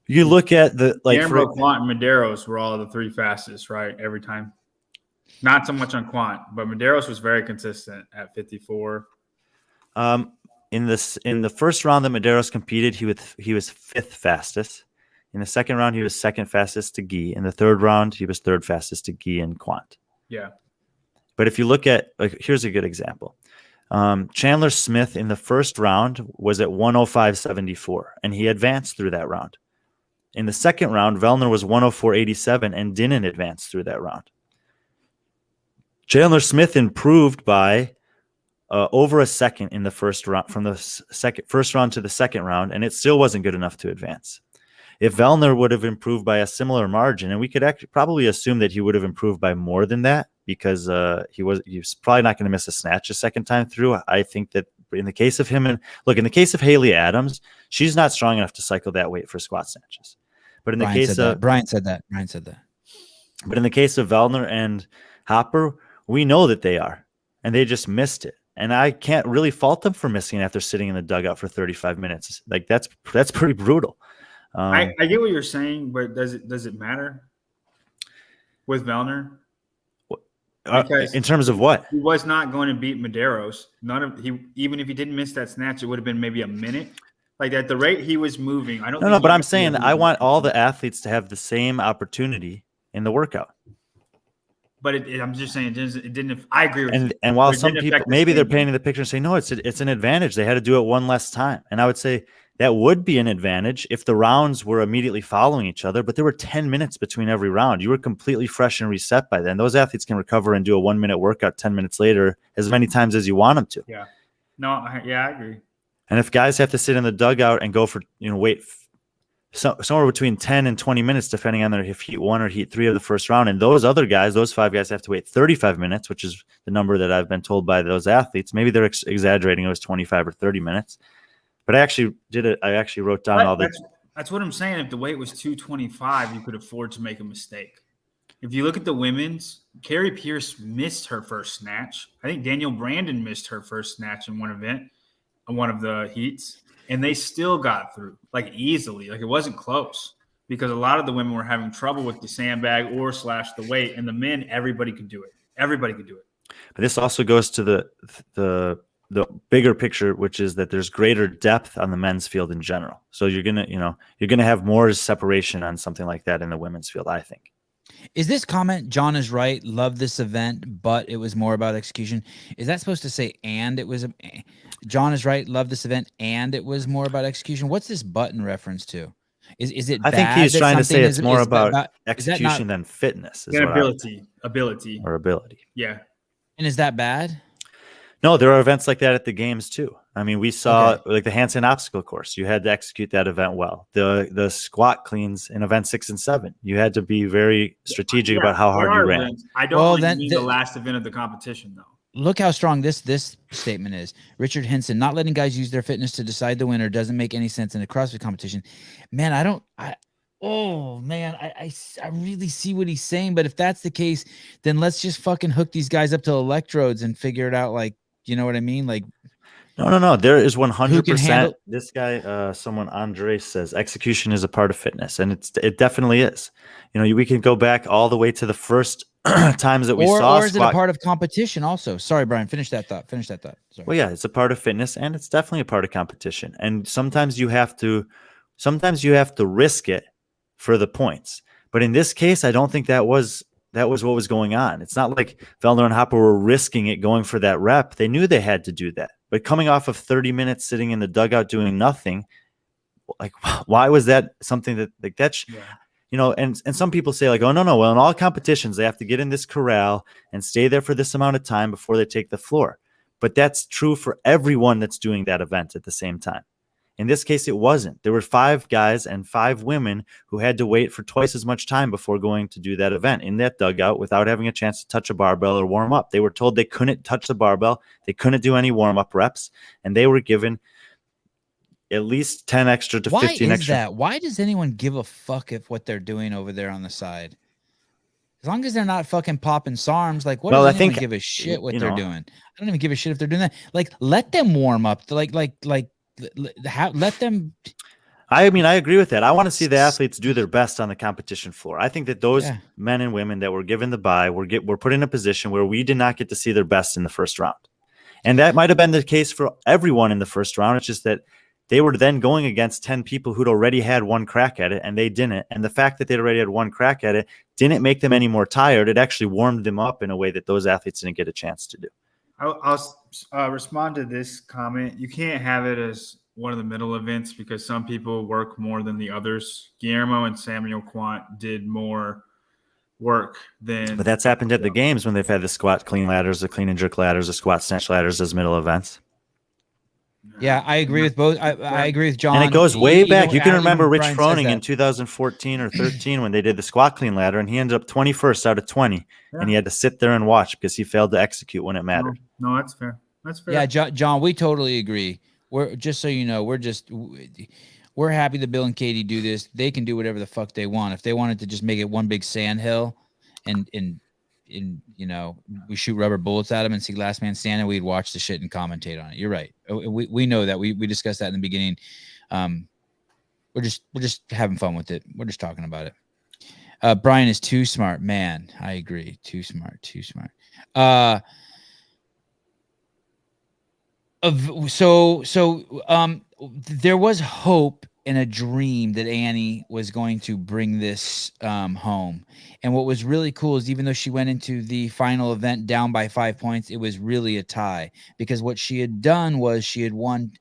You look at the Quant, and Medeiros were all the 3 fastest, right? Every time. Not so much on Quant, but Medeiros was very consistent at 54. In the first round that Medeiros competed, he was 5th fastest. In the second round, he was 2nd fastest to Guy. In the third round, he was 3rd fastest to Guy and Quant. Yeah. But if you look at, here's a good example. Chandler Smith in the first round was at 105.74, and he advanced through that round. In the second round, Vellner was 104.87 and didn't advance through that round. Chandler Smith improved by over a second in the first round, from the first round to the second round, and it still wasn't good enough to advance. If Vellner would have improved by a similar margin, and we could actually probably assume that he would have improved by more than that, because he was probably not going to miss a snatch a second time through. I think that in the case of him, in the case of Haley Adams, she's not strong enough to cycle that weight for squat snatches. But in the case of Brian said that. But in the case of Vellner and Hopper, we know that they are, and they just missed it. And I can't really fault them for missing after sitting in the dugout for 35 minutes. Like that's pretty brutal. I get what you're saying, but does it matter with Vellner? In terms of what? He was not going to beat Medeiros. Even if he didn't miss that snatch, it would have been maybe a minute. Like at the rate he was moving, I don't. No, but I'm saying I want all the athletes to have the same opportunity in the workout. But I'm just saying it didn't. I agree with you. And while some people maybe they're painting the picture and saying no, it's an advantage. They had to do it one less time, and I would say that would be an advantage if the rounds were immediately following each other. But there were 10 minutes between every round. You were completely fresh and reset by then. Those athletes can recover and do a 1 minute workout 10 minutes later as many times as you want them to. Yeah. No. I agree. And if guys have to sit in the dugout and go for wait somewhere between 10 and 20 minutes, depending on their heat 1 or heat 3 of the first round, and those 5 guys have to wait 35 minutes, which is the number that I've been told by those athletes. Maybe they're exaggerating. It was 25 or 30 minutes. But I actually did it. I actually wrote down all the. That's what I'm saying. If the weight was 225, you could afford to make a mistake. If you look at the women's, Carrie Pierce missed her first snatch. I think Danielle Brandon missed her first snatch in one event, on one of the heats, and they still got through easily. It wasn't close because a lot of the women were having trouble with the sandbag or / the weight, and the men, everybody could do it. Everybody could do it. But this also goes to the bigger picture, which is that there's greater depth on the men's field in general. So you're gonna have more separation on something like that in the women's field, I think. Is this comment, John is right, love this event, but it was more about execution? Is that supposed to say, and it was John is right, love this event, and it was more about execution? What's this button reference to? Is it? I think he's trying to say it's more about execution than fitness. Ability. Or ability. Yeah. And is that bad? No, there are events like that at the games too. I mean, we saw like the handstand obstacle course. You had to execute that event well. The squat cleans in event 6 and 7. You had to be very strategic about how hard you ran. Events. I don't mean the last event of the competition though. Look how strong this statement is. Richard Henson, not letting guys use their fitness to decide the winner doesn't make any sense in a CrossFit competition. Man, I really see what he's saying. But if that's the case, then let's just fucking hook these guys up to electrodes and figure it out. Like, you know what I mean? Like, no. There is 100%. This guy, someone Andre says, execution is a part of fitness, and it definitely is. You know, we can go back all the way to the first times that we saw. Or is it a part of competition also? Sorry, Brian. Finish that thought. Sorry. Well, yeah, it's a part of fitness, and it's definitely a part of competition. And sometimes you have to risk it for the points. But in this case, I don't think that was what was going on. It's not like Vellner and Hopper were risking it going for that rep. They knew they had to do that. But coming off of 30 minutes sitting in the dugout doing nothing, like, why was that something that like that's, you know, and some people say like, oh, no. Well, in all competitions, they have to get in this corral and stay there for this amount of time before they take the floor. But that's true for everyone that's doing that event at the same time. In this case, it wasn't. There were 5 guys and 5 women who had to wait for twice as much time before going to do that event in that dugout without having a chance to touch a barbell or warm up. They were told they couldn't touch the barbell. They couldn't do any warm up reps, and they were given at least 10 extra to 15 extra. Why does anyone give a fuck if what they're doing over there on the side? As long as they're not fucking popping SARMs, like, what does anyone give a shit what they're doing? I don't even give a shit if they're doing that. Like, let them warm up. Let them. I mean, I agree with that. I want to see the athletes do their best on the competition floor. I think that those men and women that were given the bye were put in a position where we did not get to see their best in the first round. And that might have been the case for everyone in the first round. It's just that they were then going against 10 people who'd already had one crack at it, and they didn't. And the fact that they'd already had one crack at it didn't make them any more tired. It actually warmed them up in a way that those athletes didn't get a chance to do. I'll respond to this comment. You can't have it as one of the middle events because some people work more than the others. Guillermo and Samuel Quant did more work than. But that's happened at the games when they've had the squat clean ladders, the clean and jerk ladders, the squat snatch ladders as middle events. Yeah, I agree with both. I agree with John. And it goes way back. You can remember Rich Froning in 2014 or 13 when they did the squat clean ladder, and he ended up 21st out of 20, and he had to sit there and watch because he failed to execute when it mattered. No, that's fair. That's fair. Yeah, John, we totally agree. We're just so you know, we're happy that Bill and Katie do this. They can do whatever the fuck they want. If they wanted to just make it one big sand hill, and you know, we shoot rubber bullets at them and see last man standing, we'd watch the shit and commentate on it. You're right. We know that. We discussed that in the beginning. We're just having fun with it. We're just talking about it. Brian is too smart, man. I agree. Too smart. There was hope and a dream that Annie was going to bring this home. And what was really cool is even though she went into the final event down by 5 points, it was really a tie because what she had done was she had won.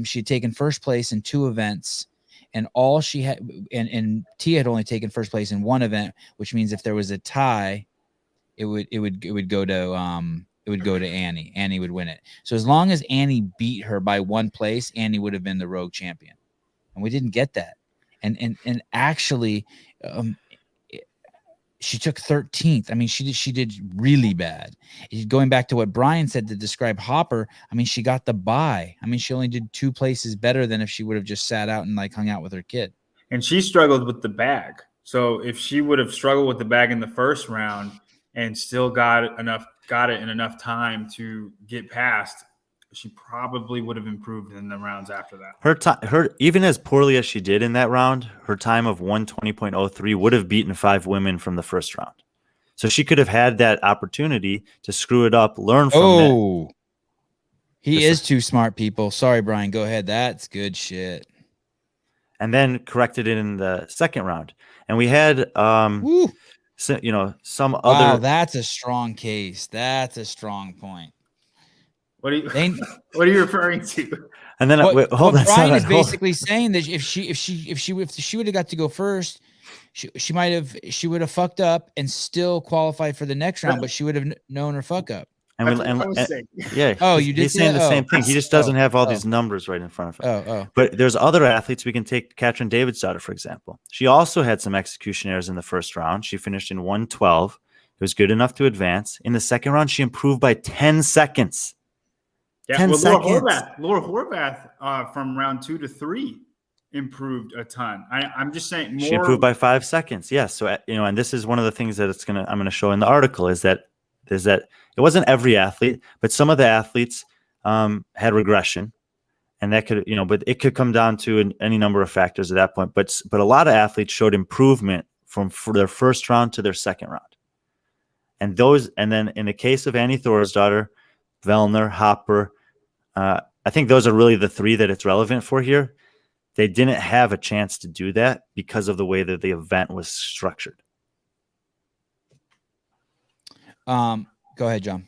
She had taken first place in 2 events, and all she had, and Tia had only taken first place in 1 event, which means if there was a tie, it would go to Annie. Annie would win it. So as long as Annie beat her by 1 place, Annie would have been the rogue champion. And we didn't get that. And actually, she took 13th. I mean, she did really bad. Going back to what Brian said to describe Hopper, I mean, she got the bye. I mean, she only did 2 places better than if she would have just sat out and like hung out with her kid. And she struggled with the bag. So if she would have struggled with the bag in the first round and still got it in enough time to get past, she probably would have improved in the rounds after that. Her even as poorly as she did in that round, her time of 120.03 would have beaten 5 women from the first round. So she could have had that opportunity to screw it up, learn from it. He is too smart, people. Sorry, Brian. Go ahead. That's good shit. And then corrected it in the second round. And we had some other. Wow, that's a strong case. That's a strong point. What are you referring to? And then Brian is basically saying that if she would have got to go first, she would have fucked up and still qualified for the next round, but she would have known her fuck up. And That's what I was saying. yeah. Oh, you did He's saying say- the same oh. thing. He just doesn't have all oh. these numbers right in front of him. Oh. But there's other athletes we can take. Katrin Davidsdottir, for example. She also had some execution errors in the first round. She finished in 112. It was good enough to advance. In the second round, she improved by 10 seconds. Yeah, 10 seconds. Laura Horvath from round 2 to 3 improved a ton. I'm just saying more. She improved by 5 seconds. Yes. So, and this is one of the things that I'm going to show in the article is that it wasn't every athlete, but some of the athletes had regression, and that could, but it could come down to any number of factors at that point. But a lot of athletes showed improvement from their first round to their second round. And then in the case of Annie Thorisdottir, Vellner, Hopper, I think those are really the three that it's relevant for here. They didn't have a chance to do that because of the way that the event was structured. Go ahead, John.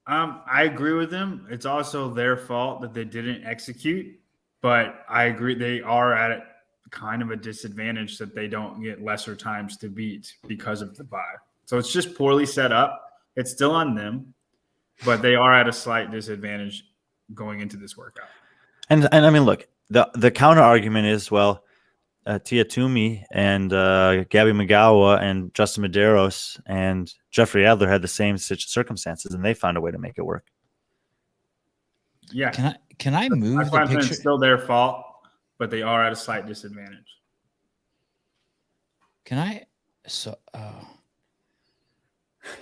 I agree with them. It's also their fault that they didn't execute, but I agree they are at kind of a disadvantage that they don't get lesser times to beat because of the bye. So it's just poorly set up. It's still on them, but they are at a slight disadvantage going into this workout. And I mean, look, the counter argument is, well, Tia Toomey and Gabby McGowan and Justin Medeiros and Jeffrey Adler had the same circumstances, and they found a way to make it work. Yeah. Can I move the picture? It's still their fault, but they are at a slight disadvantage. Can I?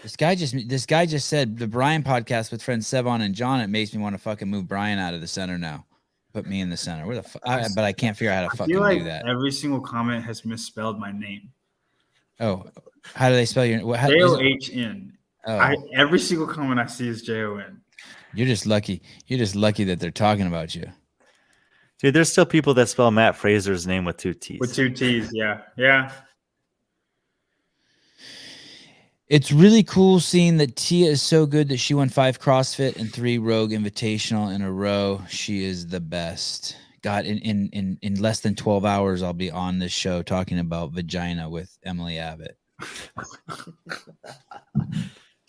This guy just said the Brian podcast with friends Sevan and John. It makes me want to fucking move Brian out of the center now. Put me in the center. Where the fuck? But I can't figure out how to fucking do that. Every single comment has misspelled my name. Oh, how do they spell your name? John. Oh. Every single comment I see is Jon. You're just lucky. You're just lucky that they're talking about you. Dude, there's still people that spell Matt Fraser's name with 2 T's. With 2 T's, yeah. It's really cool seeing that Tia is so good that she won 5 CrossFit and 3 Rogue Invitational in a row. She is the best. God, in less than 12 hours, I'll be on this show talking about vagina with Emily Abbott.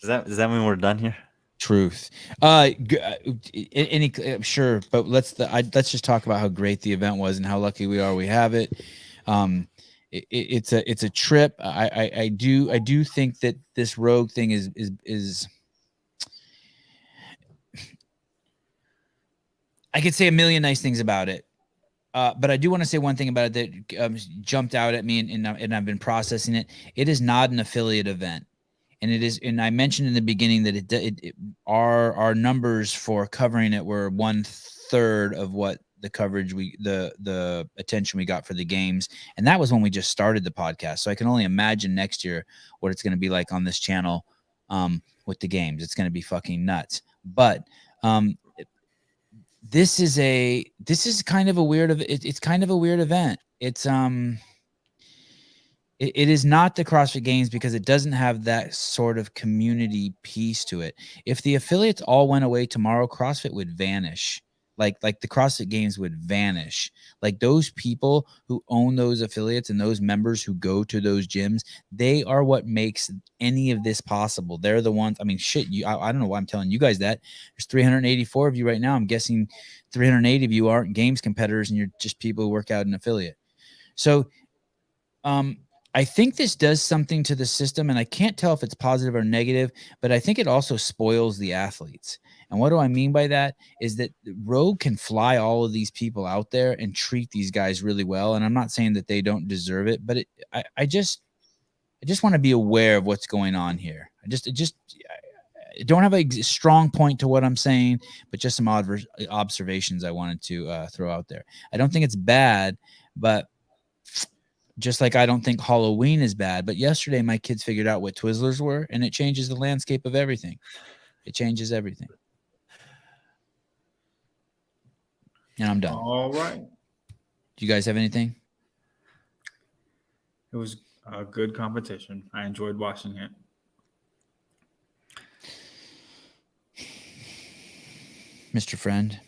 Does that mean we're done here? Truth. Sure, but let's just talk about how great the event was and how lucky we are we have it. It's a trip. I do think that this Rogue thing is I could say a million nice things about it. But I do want to say one thing about it that jumped out at me and I've been processing it. It is not an affiliate event. And it is, and I mentioned in the beginning that our numbers for covering it were 1/3 of what the coverage the attention we got for the games, and that was when we just started the podcast. So I can only imagine next year what it's going to be like on this channel with the games. It's going to be fucking nuts. But this is kind of a weird it's kind of a weird event. It's It is not the CrossFit Games because it doesn't have that sort of community piece to it. If the affiliates all went away tomorrow, CrossFit would vanish. Like the CrossFit Games would vanish. Like those people who own those affiliates and those members who go to those gyms, they are what makes any of this possible. They're the ones. I mean, shit. I don't know why I'm telling you guys that. There's 384 of you right now. I'm guessing 380 of you aren't games competitors, and you're just people who work out an affiliate. So, I think this does something to the system, and I can't tell if it's positive or negative, but I think it also spoils the athletes. And what do I mean by that is that Rogue can fly all of these people out there and treat these guys really well. And I'm not saying that they don't deserve it, but I just want to be aware of what's going on here. I don't have a strong point to what I'm saying, but just some observations I wanted to throw out there. I don't think it's bad, but just like I don't think Halloween is bad, but yesterday my kids figured out what Twizzlers were, and it changes the landscape of everything. It changes everything. And I'm done. All right. Do you guys have anything? It was a good competition. I enjoyed watching it. Mr. Friend?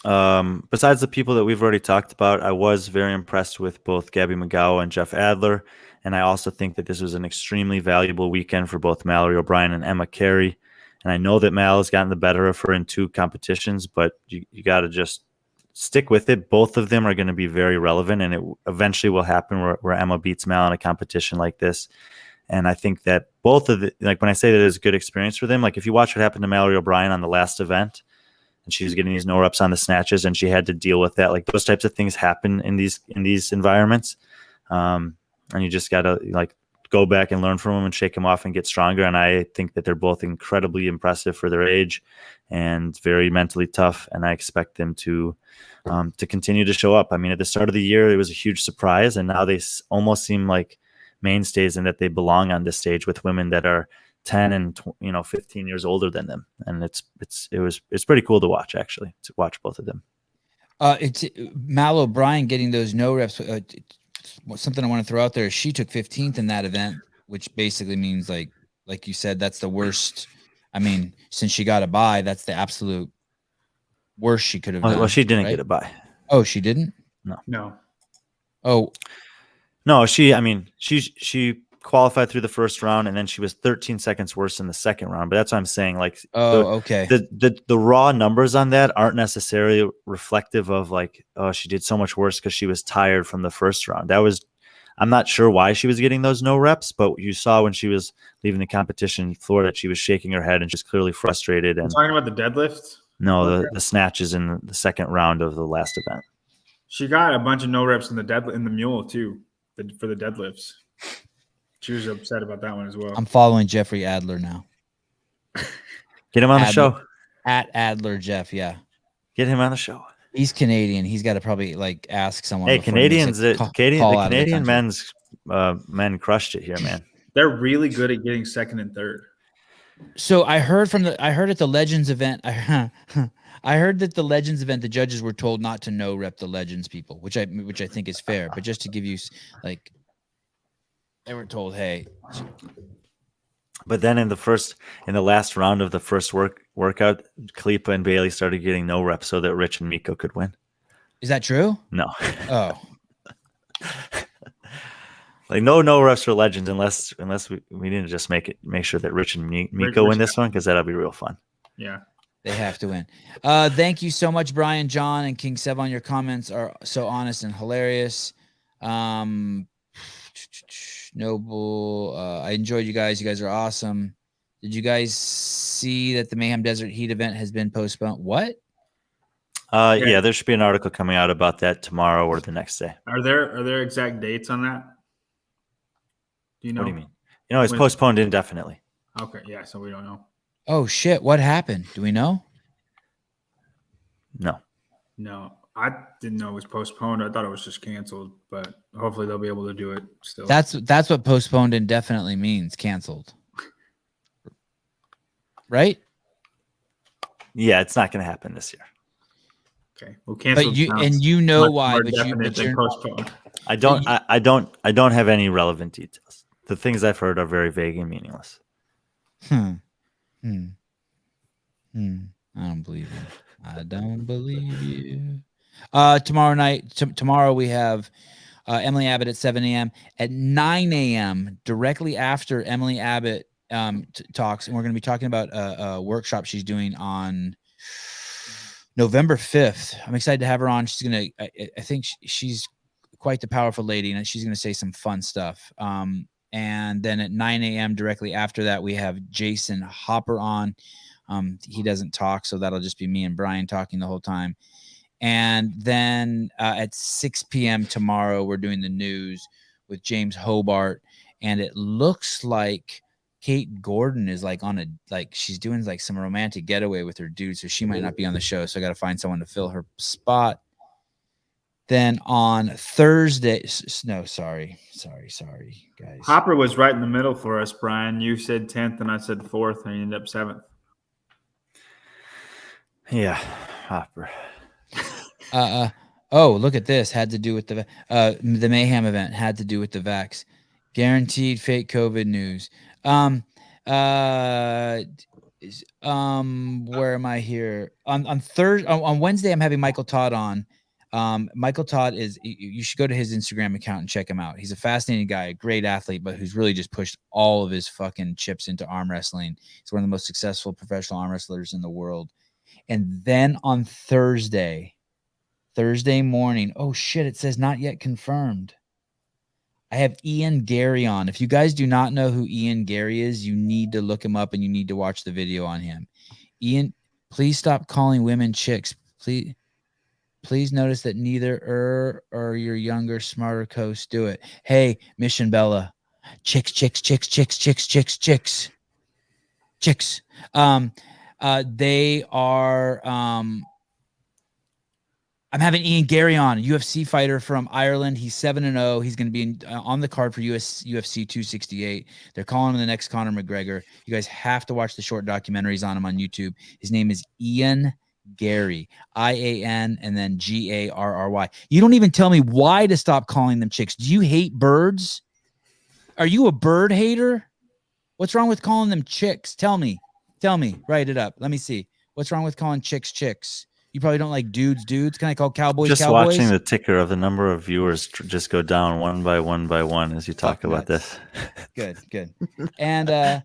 Besides the people that we've already talked about, I was very impressed with both Gabby McGowan and Jeff Adler. And I also think that this was an extremely valuable weekend for both Mallory O'Brien and Emma Carey. And I know that Mal has gotten the better of her in 2 competitions, but you got to just stick with it. Both of them are going to be very relevant, and it eventually will happen where Emma beats Mal in a competition like this. And I think that both of the, like when I say that it's a good experience for them, like if you watch what happened to Mallory O'Brien on the last event, and she was getting these no reps on the snatches, and she had to deal with that. Like those types of things happen in these environments, and you just gotta like go back and learn from them and shake them off and get stronger. And I think that they're both incredibly impressive for their age and very mentally tough. And I expect them to continue to show up. I mean, at the start of the year, it was a huge surprise, and now they almost seem like mainstays and that they belong on this stage with women that are 10 and 15 years older than them. And it's pretty cool to watch, actually, to watch both of them. It's Mal O'Brien getting those no reps. Something I want to throw out there is she took 15th in that event, which basically means like you said, that's the worst. I mean, since she got a bye, that's the absolute worst she could have done. Well, she didn't right? get a bye. Oh, she didn't? No. Oh, no. She qualified through the first round, and then she was 13 seconds worse in the second round. But that's what I'm saying. Like, okay. The raw numbers on that aren't necessarily reflective of like, oh, she did so much worse because she was tired from the first round. I'm not sure why she was getting those no reps, but you saw when she was leaving the competition floor that she was shaking her head and just clearly frustrated. And talking about the deadlift? No, the snatches in the second round of the last event. She got a bunch of no reps in the mule too, for the deadlifts. She was upset about that one as well. I'm following Jeffrey Adler now. Get him on the show. At Adler Jeff, yeah. Get him on the show. He's Canadian. He's got to probably like ask someone. Hey, Canadians, the Canadian men crushed it here, man. They're really good at getting second and third. So I heard at the Legends event, I heard that the Legends event, the judges were told not to no rep the Legends people, which I think is fair. But just to give you like, they were told, hey. But then in the last round of the first workout, Kalipa and Bailey started getting no reps so that Rich and Miko could win. Is that true? No. Oh. Like no reps for Legends unless we didn't just make sure that Rich and Miko win this one, because that'll be real fun. Yeah. They have to win. Thank you so much, Brian, John, and King Sevan. Your comments are so honest and hilarious. Noble, I enjoyed you guys. You guys are awesome. Did you guys see that the Mayhem Desert Heat event has been postponed? What? Yeah, there should be an article coming out about that tomorrow or the next day. Are there exact dates on that? Do you know? What do you mean? It's postponed indefinitely. Okay, yeah, so we don't know. Oh shit! What happened? Do we know? No, I didn't know it was postponed. I thought it was just canceled, but hopefully they'll be able to do it still. That's what postponed indefinitely means, canceled. Right? Yeah, it's not going to happen this year. Okay, well, canceled. But you know why? But you're postponed. I don't have any relevant details. The things I've heard are very vague and meaningless. I don't believe you. I don't believe you. Tomorrow we have Emily Abbott at 7 a.m. At 9 a.m., directly after Emily Abbott talks, and we're going to be talking about a workshop she's doing on November 5th. I'm excited to have her on. She's going to, I think she's quite the powerful lady, and she's going to say some fun stuff. And then at 9 a.m. directly after that, we have Jason Hopper on. He doesn't talk, so that'll just be me and Brian talking the whole time. And then at 6 p.m. tomorrow, we're doing the news with James Hobart. And it looks like Kate Gordon is she's doing like some romantic getaway with her dude. So she might not be on the show. So I got to find someone to fill her spot. Then on Thursday, no, sorry, guys. Hopper was right in the middle for us, Brian. You said 10th and I said 4th, and you ended up 7th. Yeah, Hopper. Oh, look at this. Had to do with the Mayhem event. Had to do with the vax. Guaranteed fake COVID news. Where am I here? On Wednesday, I'm having Michael Todd on. Michael Todd you should go to his Instagram account and check him out. He's a fascinating guy, a great athlete, but who's really just pushed all of his fucking chips into arm wrestling. He's one of the most successful professional arm wrestlers in the world. And then on Thursday morning, oh shit, it says not yet confirmed. I have Ian Gary on. If you guys do not know who Ian Gary is, you need to look him up and you need to watch the video on him. Ian, please stop calling women chicks. Please notice that neither or your younger, smarter coast do it. Hey, Mission Bella. Chicks. They are I'm having Ian Gary on, a UFC fighter from Ireland. He's 7-0. He's going to be on the card for UFC 268. They're calling him the next Conor McGregor. You guys have to watch the short documentaries on him on YouTube. His name is Ian Gary, IAN, and then GARRY. You don't even tell me why to stop calling them chicks. Do you hate birds? Are you a bird hater? What's wrong with calling them chicks? Tell me. Write it up. Let me see. What's wrong with calling chicks? You probably don't like dudes. Can I call cowboys just cowboys? Watching the ticker of the number of viewers just go down one by one as you talk about this. Good. And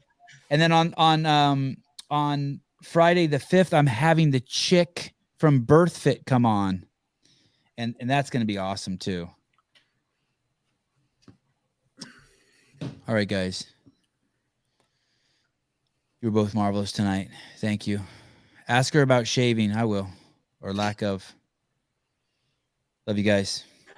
then on Friday the 5th, I'm having the chick from BirthFit come on, and that's going to be awesome too. All right, guys, you were both marvelous tonight. Thank you. Ask her about shaving. I will. Or lack of. Love you guys.